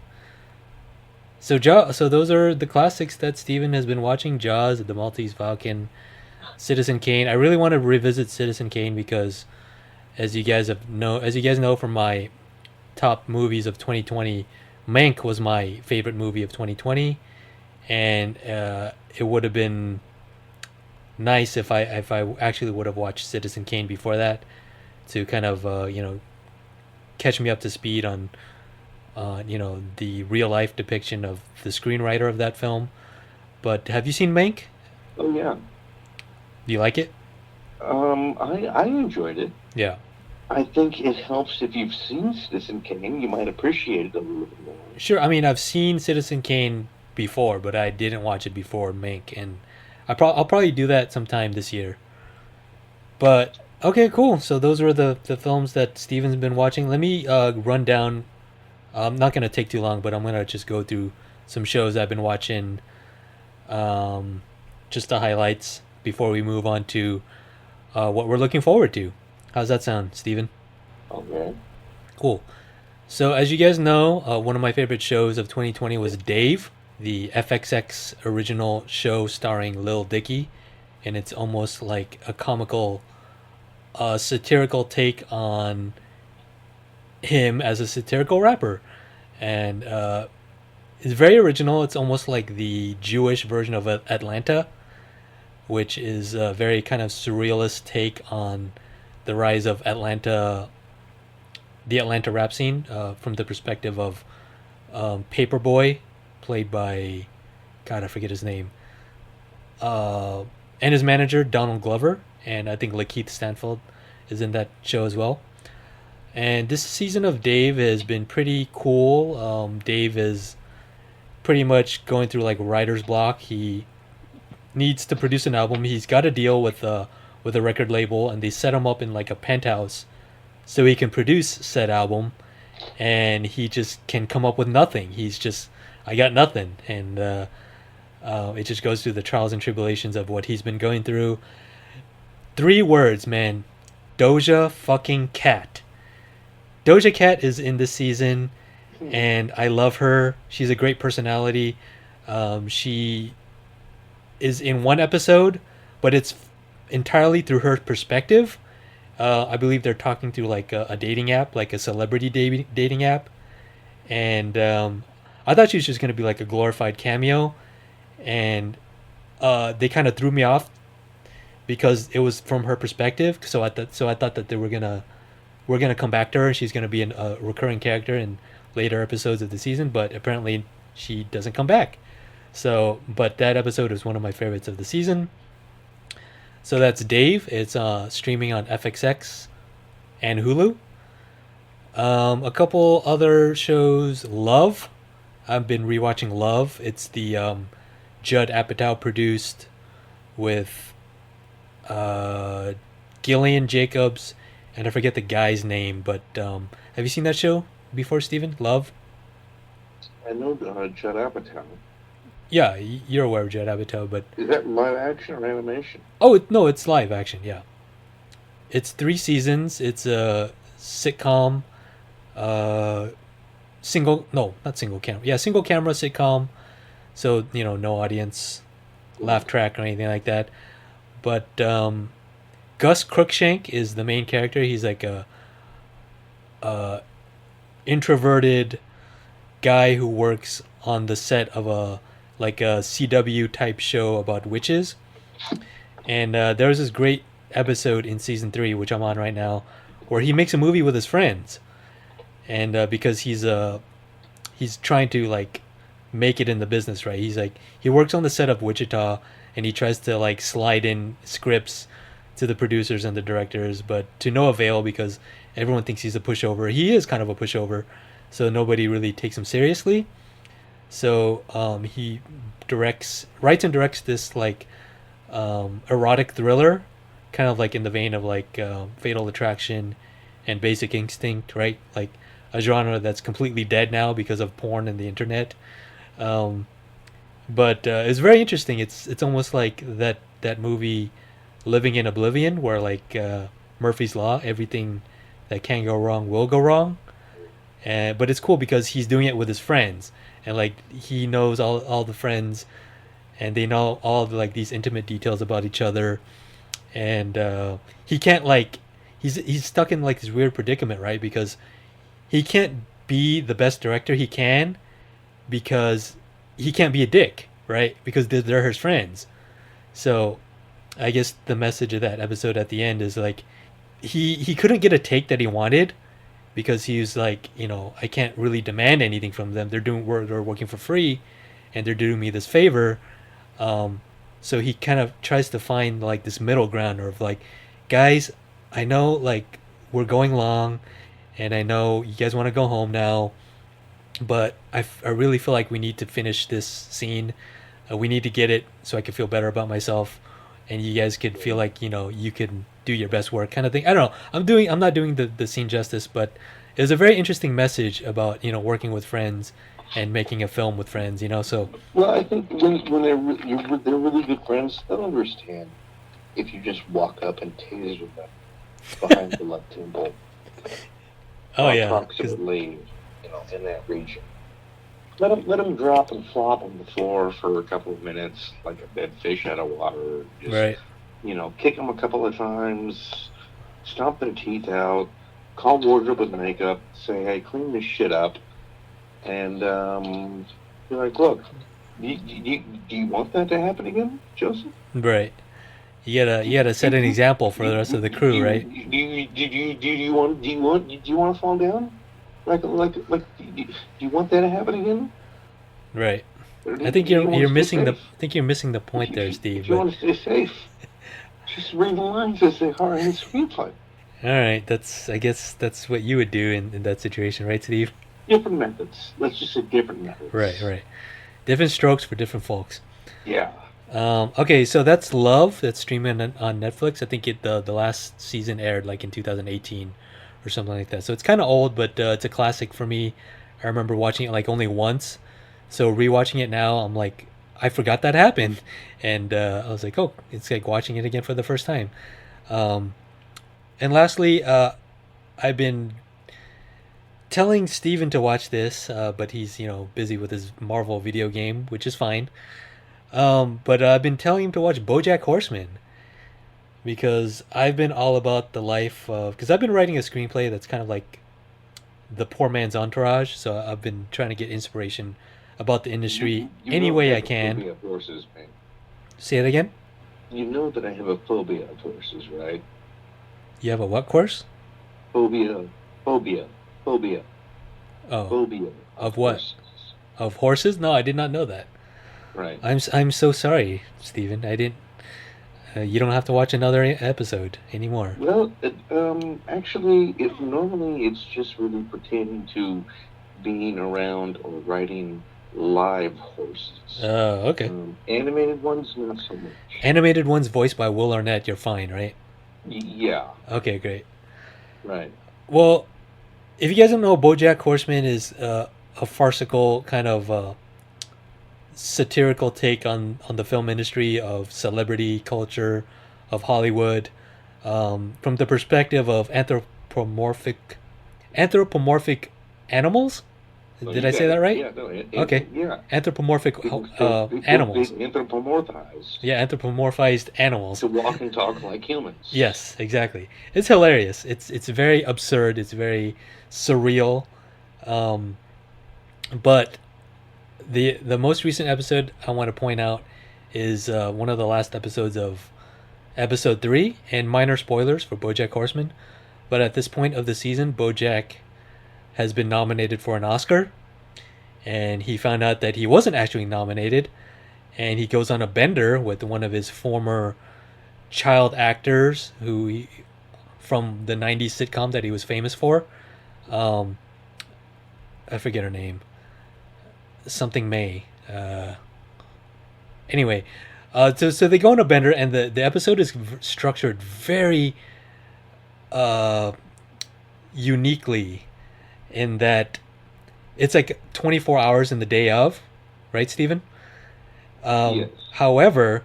So those are the classics that Steven has been watching: Jaws, The Maltese Falcon, Citizen Kane. I really want to revisit Citizen Kane because, as you guys know from my top movies of 2020, Mank was my favorite movie of 2020, and it would have been nice if I actually would have watched Citizen Kane before that to kind of catch me up to speed on the real life depiction of the screenwriter of that film. But have you seen Mank? Oh, yeah. Do you like it? I enjoyed it. Yeah. I think it helps if you've seen Citizen Kane. You might appreciate it a little bit more. Sure. I mean, I've seen Citizen Kane before, but I didn't watch it before Mank, and I'll probably do that sometime this year. But okay, cool. So those were the films that Steven's been watching. Let me run down. I'm not gonna take too long, but I'm gonna just go through some shows I've been watching. Just the highlights before we move on to what we're looking forward to. How's that sound, Steven? Okay. Cool. So as you guys know, one of my favorite shows of 2020 was Dave, the FXX original show starring Lil Dicky, and it's almost like a comical, satirical take on him as a satirical rapper, and it's very original. It's almost like the Jewish version of Atlanta, which is a very kind of surrealist take on the rise of Atlanta, the Atlanta rap scene, from the perspective of Paperboy, played by, God, I forget his name, and his manager Donald Glover, and I think Lakeith Stanfield is in that show as well. And this season of Dave has been pretty cool. Dave is pretty much going through like writer's block. He needs to produce an album. He's got a deal with a record label, and they set him up in like a penthouse so he can produce said album, and he just can come up with nothing. He's just, I got nothing, and it just goes through the trials and tribulations of what he's been going through. 3 words, man: Doja fucking Cat. Doja Cat is in this season, and I love her. She's a great personality. She is in one episode, but it's entirely through her perspective. I believe they're talking through like a dating app, like a celebrity dating app, and I thought she was just gonna be like a glorified cameo, and they kind of threw me off because it was from her perspective. So I thought that we're gonna come back to her. She's gonna be a recurring character in later episodes of the season, but apparently she doesn't come back. So, but that episode is one of my favorites of the season. So that's Dave. It's streaming on FXX and Hulu. A couple other shows. Love. I've been rewatching Love. It's the Judd Apatow produced with Gillian Jacobs, and I forget the guy's name, but have you seen that show before, Steven? Love? I know Judd Apatow. Yeah, you're aware of Judd Apatow, but... Is that live action or animation? Oh, no, it's live action, yeah. It's 3 seasons. It's a sitcom, not single camera. Yeah, single camera sitcom. So, no audience, laugh track or anything like that. But Gus Crookshank is the main character. He's like a introverted guy who works on the set of a CW type show about witches. And there was this great episode in season 3, which I'm on right now, where he makes a movie with his friends, and because he's trying to like make it in the business, right? He works on the set of Wichita, and he tries to like slide in scripts to the producers and the directors, but to no avail because everyone thinks he's a pushover. He is kind of a pushover, so nobody really takes him seriously. So he writes and directs this like erotic thriller, kind of like in the vein of like Fatal Attraction and Basic Instinct, right? Like a genre that's completely dead now because of porn and the internet. Um, but it's very interesting. It's almost like that movie, Living in Oblivion, where like Murphy's Law, everything that can go wrong will go wrong. And but it's cool because he's doing it with his friends, and like he knows all the friends, and they know all the, like these intimate details about each other, and he can't like he's stuck in like this weird predicament, right? Because he can't be the best director he can because he can't be a dick, right? Because they're his friends. So I guess the message of that episode at the end is like he couldn't get a take that he wanted because he was like, you know, I can't really demand anything from them. They're working for free, and they're doing me this favor. So he kind of tries to find like this middle ground of like, guys, I know like we're going long, and I know you guys want to go home now, but I really feel like we need to finish this scene. We need to get it so I can feel better about myself, and you guys could feel like, you know, you can do your best work, kind of thing. I don't know. I'm not doing the scene justice, but it was a very interesting message about, you know, working with friends and making a film with friends. You know, so Well, I think when they're really good friends, they'll understand if you just walk up and taser them behind the left temple. oh yeah, 'cause- Approximately, in that region. Let them drop and flop on the floor for a couple of minutes, like a dead fish out of water. Just, right, kick them a couple of times, stomp their teeth out, call wardrobe with makeup, say, hey, clean this shit up, and be like, look, do you want that to happen again, Joseph? right. You gotta set an example for the rest of the crew, right? Do you want to fall down? Do you want that to happen again? Right. Or I think do you you're want you're to stay missing safe? you're missing the point there, Steve. If you But, want to stay safe, just read the lines as they are in the screenplay. all right, I guess that's what you would do in that situation, right, Steve? Different methods. Let's just say different methods. Right. Different strokes for different folks. Yeah. Okay, so that's Love. That's streaming on Netflix. I think the last season aired like in 2018 or something like that. So it's kind of old, but it's a classic for me. I remember watching it like only once. So rewatching it now, I'm like, I forgot that happened, and I was like, oh, it's like watching it again for the first time. And lastly, I've been telling Steven to watch this, but he's busy with his Marvel video game, which is fine. But I've been telling him to watch BoJack Horseman because I've been all about the life of, because I've been writing a screenplay that's kind of like the poor man's Entourage. So I've been trying to get inspiration about the industry any way I can. Phobia of horses, man. Say it again. You know that I have a phobia of horses, right? You have a what course? Phobia. Oh, Phobia. Of what? Horses. Of horses? No, I did not know that. Right. I'm so sorry, Steven. I didn't. You don't have to watch another episode anymore. Well, actually, normally it's just really pertaining to being around or riding live horses. Oh, okay. Animated ones, not so much. Animated ones voiced by Will Arnett. You're fine, right? Yeah, Okay, great. right. Well, if you guys don't know, BoJack Horseman is a farcical kind of satirical take on the film industry of celebrity culture of Hollywood, from the perspective of anthropomorphic animals. Did I say that right? Yeah, no, Okay. Yeah. Anthropomorphic People animals. being anthropomorphized Yeah, anthropomorphized animals. to walk and talk like humans. Yes, exactly. It's hilarious. It's very absurd. It's very surreal. But the most recent episode I want to point out is one of the last episodes of episode 3, and minor spoilers for BoJack Horseman. But at this point of the season, BoJack has been nominated for an Oscar, and he found out that he wasn't actually nominated, and he goes on a bender with one of his former child actors from the 90s sitcom that he was famous for. I forget her name. Something May. Anyway, so they go on a bender, and the episode is structured very uniquely in that it's like 24 hours in the day of, right, Steven? Yes. However,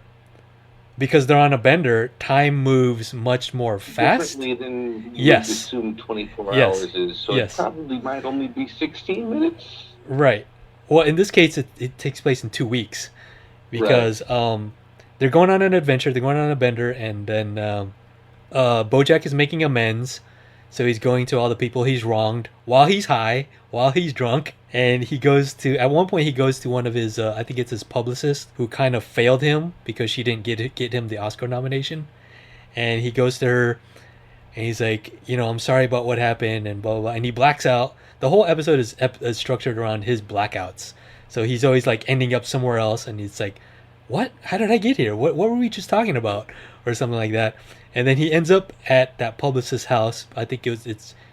because they're on a bender, time moves much more fast. Differently than you would Yes. assume 24 Yes. hours is. So Yes. it probably might only be 16 minutes. Right. Well, in this case, it takes place in 2 weeks because they're going on an adventure. They're going on a bender, and then BoJack is making amends. So he's going to all the people he's wronged while he's high, while he's drunk, and he goes to. At one point, he goes to one of his. I think it's his publicist who kind of failed him because she didn't get him the Oscar nomination, and he goes to her, and he's like, I'm sorry about what happened, and blah blah, blah. And he blacks out. The whole episode is structured around his blackouts. So he's always like ending up somewhere else, and he's like, "What? How did I get here? What were we just talking about?" Or something like that. And then he ends up at that publicist's house. I think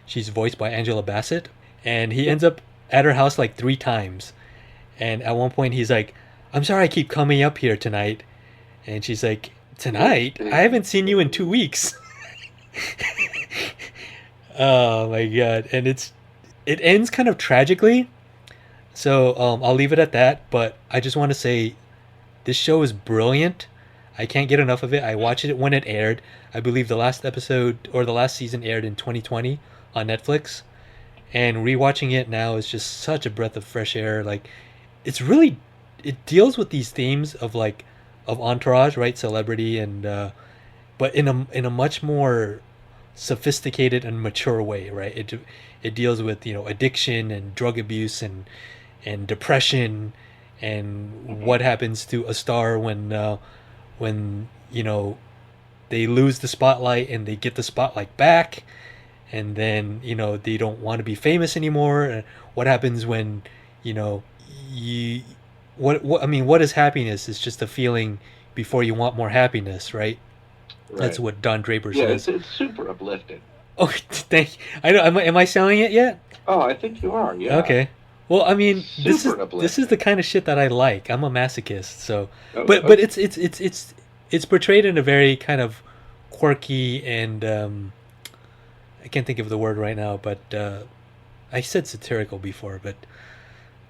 she's voiced by Angela Bassett, and he ends up at her house like 3 times. And at one point he's like, "I'm sorry I keep coming up here tonight." And she's like, "Tonight? I haven't seen you in 2 weeks." Oh my god. And it ends kind of tragically. So I'll leave it at that, but I just want to say this show is brilliant. I can't get enough of it. I watched it when it aired. I believe the last episode or the last season aired in 2020 on Netflix. And rewatching it now is just such a breath of fresh air. Like, it deals with these themes of entourage, right? Celebrity and but in a much more sophisticated and mature way, right? It deals with, addiction and drug abuse and depression and what happens to a star when they lose the spotlight and they get the spotlight back, and then they don't want to be famous anymore. And what happens when you what is happiness? It's just a feeling before you want more happiness, right? That's what Don Draper says. It's super uplifting. Oh, thank you. I know. Am I selling it yet? Oh, I think you are. Yeah. Okay. Well, I mean, this is the kind of shit that I like. I'm a masochist, so. But it's portrayed in a very kind of quirky and I can't think of the word right now, but I said satirical before, but.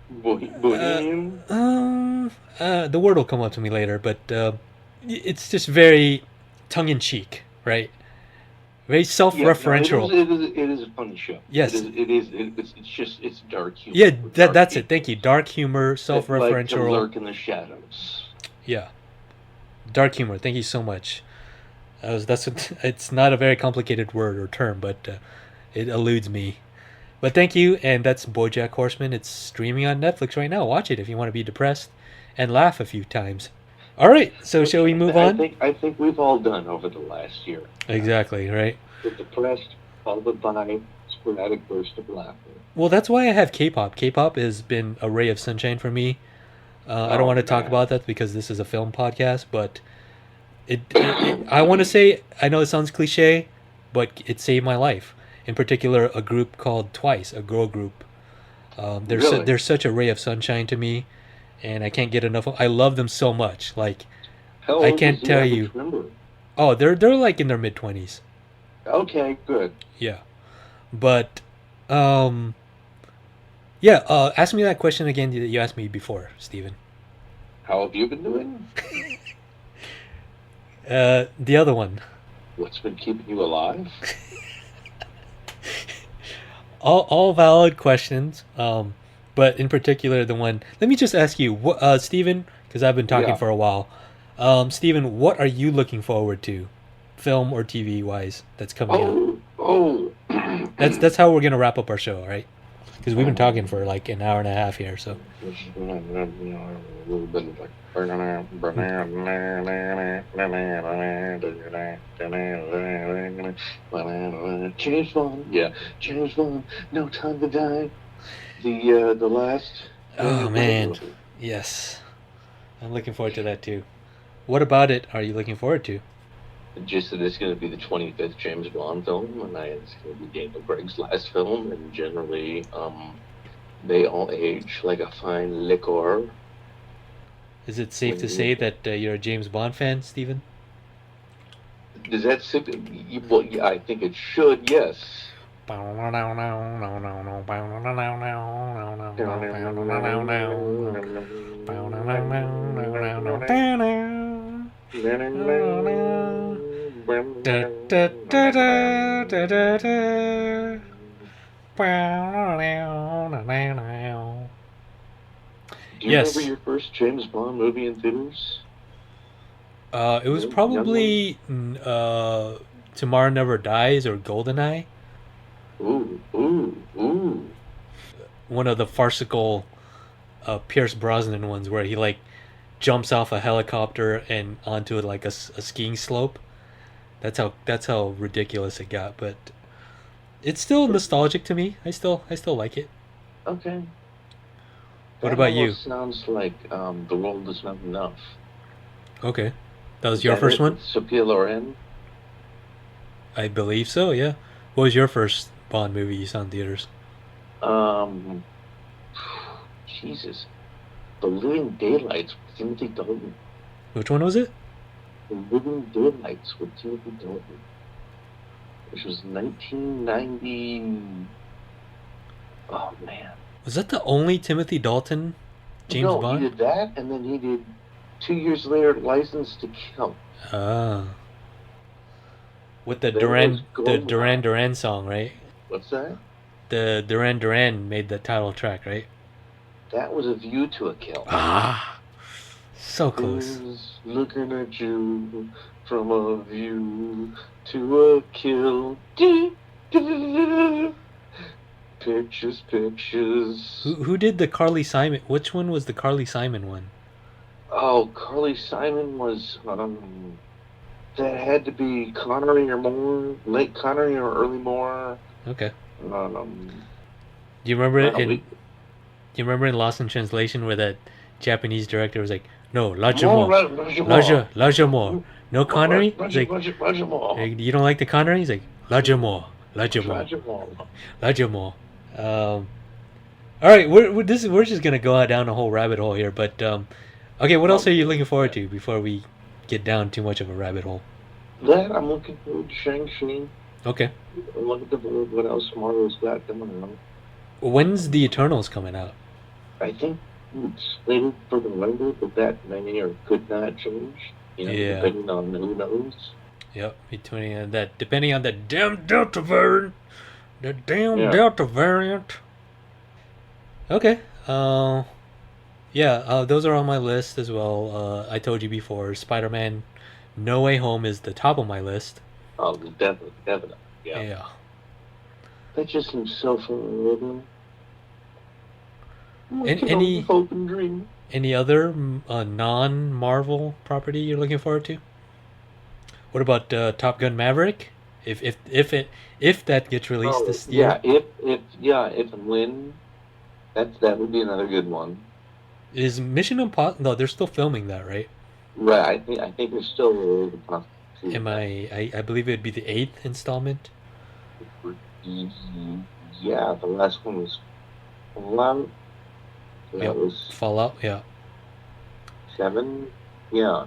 Bohemian. The word will come up to me later, but it's just very tongue in cheek, right? Very self-referential. It is a funny show. Yes. It's dark humor. Yeah, that's it. Thank you. Dark humor, self-referential. Like to lurk in the shadows. Yeah. Dark humor. Thank you so much. It's not a very complicated word or term, but it eludes me. But thank you, and that's BoJack Horseman. It's streaming on Netflix right now. Watch it if you want to be depressed and laugh a few times. All right, so shall we move on? I think we've all done over the last year. Exactly, right? We're depressed, followed by sporadic burst of laughter. Well, that's why I have K-pop. K-pop has been a ray of sunshine for me. I don't want to talk about that because this is a film podcast, but I want to say, I know it sounds cliche, but it saved my life. In particular, a group called Twice, a girl group. They're such a ray of sunshine to me, and I can't get enough of. I love them so much. Like, I can't tell you. Number? Oh, they're like in their mid-20s. Okay, good. Yeah, but ask me that question again that you asked me before, Steven. How have you been doing? The other one. What's been keeping you alive? all valid questions. But in particular, the one. Let me just ask you, Steven, because I've been talking for a while. Steven, what are you looking forward to, film or TV wise, that's coming out? That's how we're gonna wrap up our show, right? Because we've been talking for like an hour and a half here, so. James Bond, James Bond, No Time to Die. The last. Oh man, yes, I'm looking forward to that too. What about it are you looking forward to? Just that it's going to be the 25th James Bond film, and it's going to be Daniel Craig's last film, and generally, they all age like a fine liquor. Is it safe to say that you're a James Bond fan, Steven? Does that well, yeah, I think it should, yes. Do you remember Yes. your first James Bond movie in theaters? It was Young one? probably Tomorrow Never Dies or Goldeneye. Ooh, ooh, ooh. One of the farcical Pierce Brosnan ones where he like jumps off a helicopter and onto like a skiing slope. That's how ridiculous it got, but it's still nostalgic to me. I still like it. Okay. What That about you? almost sounds like The World Is Not Enough. Okay, that was Is your that first it? one. With Sophia Loren? I believe so. Yeah. What was your first Bond movie you saw in theaters? Um, Jesus. The Living Daylights with Timothy Dalton. Which one was it? The Living Daylights with Timothy Dalton. Which was 1990. Oh, man. Was that the only Timothy Dalton James No, Bond? he did that, and then he did 2 years later License to Kill. Ah. With the Then was Duran Goldeneye. Duran song, right? What's that? The Duran Duran made the title track, right? That was A View to a Kill. Ah, so close. Who's looking at you from a view to a kill? Pictures, pictures. Who did the Carly Simon? Which one was the Carly Simon one? Oh, Carly Simon was that had to be Connery or Moore, late Connery or early Moore. Okay. Um, Do you remember it well, in? we- Do you remember in Lost in Translation where that Japanese director was like, "No, Roger Moore, Moore, Roger Moore, no Connery." He's like, Roger Moore. "Hey, you don't like the Connery?" He's like, Roger Moore, Roger Moore, Roger Moore. Roger Moore. All right, we're just gonna go down a whole rabbit hole here, but okay, what else are you looking forward to before we get down too much of a rabbit hole? That I'm looking forward to Shang-Chi. Okay, I'm looking forward to what else Marvel's got coming out. when's the Eternals coming out? I think it's slated for November, but that may or could not change. Yeah. Depending on who knows. Yep, depending on that damn Delta variant, Yeah. Delta variant. Okay, yeah, those are on my list as well. I told you before, Spider-Man No Way Home is the top of my list. Oh, definitely. Yeah. Yeah. That just seems so fun. Any hope and dream. any other non-Marvel property you're looking forward to? What about Top Gun Maverick? If that gets released this year, If and when, that would be another good one. is Mission Impossible? No, they're still filming that, right? Right. I think there's still a possibility. I believe it'd be the 8th installment. Yeah, the last one was Fallout. That Yep. was Fallout, yeah. 7. Yeah.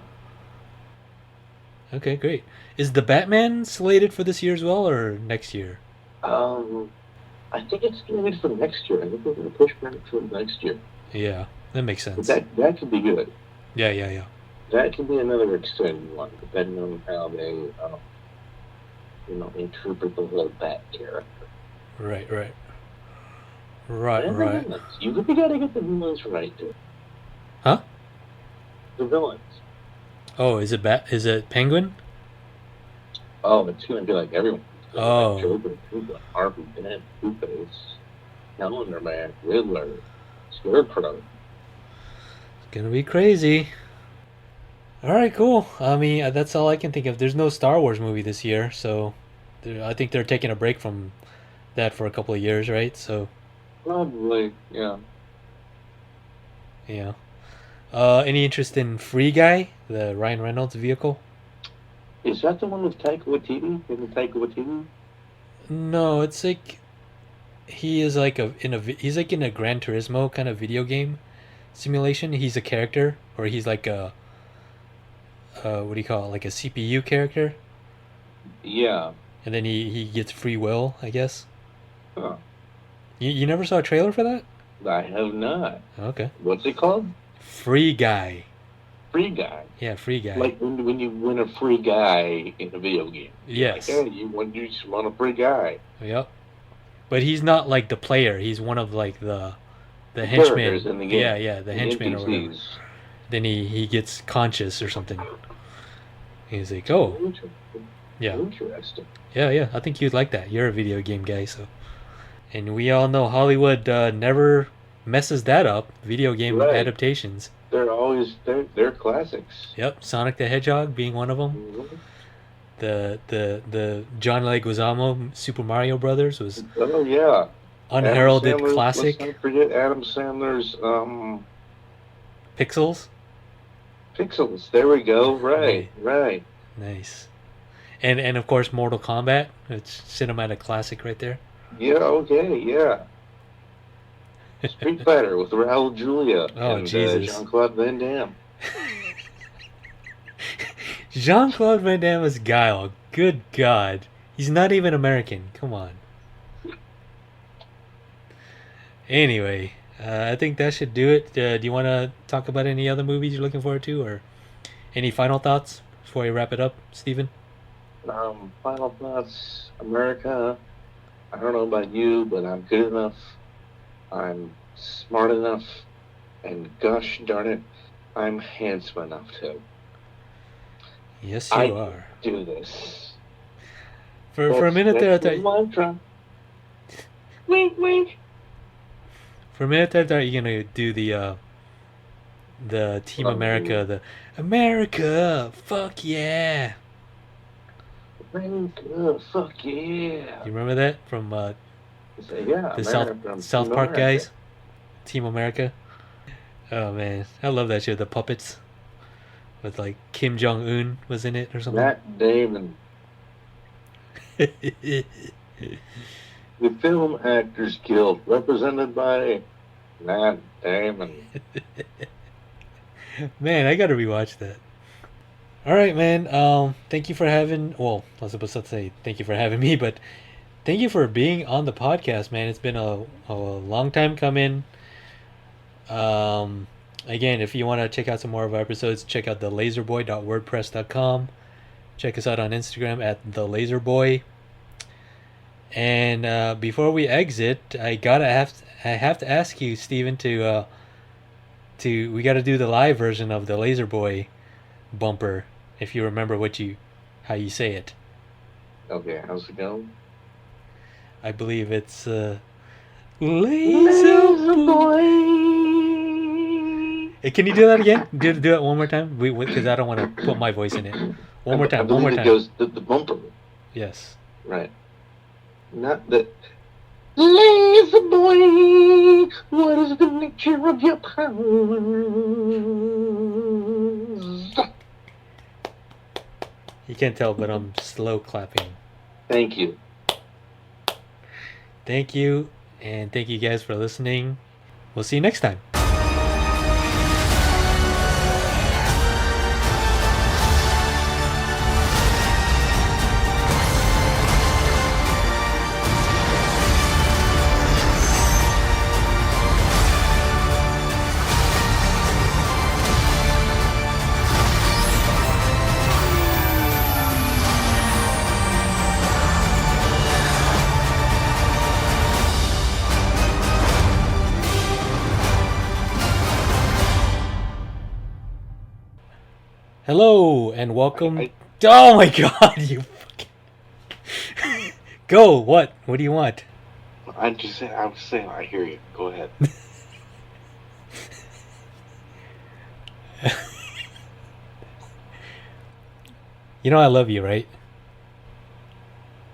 Okay, great. Is the Batman slated for this year as well, or next year? I think it's going to be for next year. I think they're going to push back for next year. Yeah, that makes But sense. that could be good. Yeah. That could be another extended one, depending on how they, interpret the whole Bat character. Right. And the villains. You got to get the villains right, dude. Huh? The villains. Oh, is it Penguin? Oh, it's going to be like everyone. Oh. Like Joker, Koopa, Harvey Dent, Two-Face, Calendar Man, Riddler, Scarecrow. It's gonna be crazy. All right, cool. I mean, that's all I can think of. There's no Star Wars movie this year, so I think they're taking a break from that for a couple of years, right? So Probably, yeah. yeah. Any interest in Free Guy, the Ryan Reynolds vehicle? Is that the one with Taika Waititi? No, it's like he is like he's like in a Gran Turismo kind of video game simulation. He's a character, or he's like a what do you call it? Like a CPU character, Yeah. and then he gets free will, I guess. Huh. You never saw a trailer for that? I have not. Okay. What's it called? Free Guy. Free guy. Yeah, Free Guy. Like when you win a free guy in a video game. You're Yes. Like, hey, you just want a free guy. Yep. But he's not like the player. He's one of like the Characters henchmen. in the game. Yeah, the henchmen or whatever. NPCs. Then he gets conscious or something. He's like, oh, Interesting. yeah. Interesting. Yeah. I think you'd like that. You're a video game guy, so. And we all know Hollywood never messes that up. Video game Right. adaptations. They're classics. Yep, Sonic the Hedgehog being one of them. Mhm. The John Leguizamo Super Mario Brothers was Oh yeah. unheralded Adam Sandler, classic. Let's not forget Adam Sandler's Pixels. Pixels. There we go. Right. Nice. And of course Mortal Kombat. It's cinematic classic right there. Yeah. Okay. Yeah. Street Fighter with Raul Julia Oh, and Jesus. Jean-Claude Van Damme. Jean-Claude Van Damme is Guile. Good God. He's not even American. Come on. Anyway, I think that should do it. Do you want to talk about any other movies you're looking forward to, or any final thoughts before we wrap it up, Steven? Final thoughts. America. I don't know about you, but I'm good enough. I'm smart enough, and gosh darn it, I'm handsome enough too. Yes, you I are. do this. For a minute there, I that's thought, the mantra. Wink, wink. for a minute there, I thought you were gonna do the Team America, the America, fuck yeah. America, fuck yeah. You remember that from Yeah, the America, South Team Park America. guys? Team America. Oh man, I love that show. The puppets with like Kim Jong Un was in it or something. Matt Damon. The Film Actors Guild, represented by Matt Damon. Man, I gotta rewatch that. All right, man. Thank you for having. Well, I was supposed to say thank you for having me, but thank you for being on the podcast, man. It's been a long time coming. Again, if you want to check out some more of our episodes, check out the lazerboy.wordpress.com. Check us out on Instagram at the Lazerboy. And before we exit, I have to ask you, Steven, we got to do the live version of the Lazerboy bumper. If you remember how you say it. Okay, how's it going? I believe it's Lazerboy. Hey, can you do that again? Do it one more time? Because I don't want to put my voice in it. One more I time. believe it goes the bumper. Yes. Right. Not the Lazy boy, what is the nature of your powers? You can't tell, but I'm slow clapping. Thank you. Thank you, and thank you guys for listening. We'll see you next time. Hello and welcome. Oh my God! You fucking go. What? What do you want? I'm just saying. I hear you. Go ahead. You know I love you, right?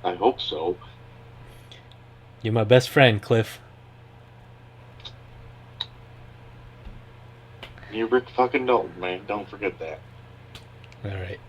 I hope so. You're my best friend, Cliff. You're Rick fucking Dalton, man. Don't forget that. All right.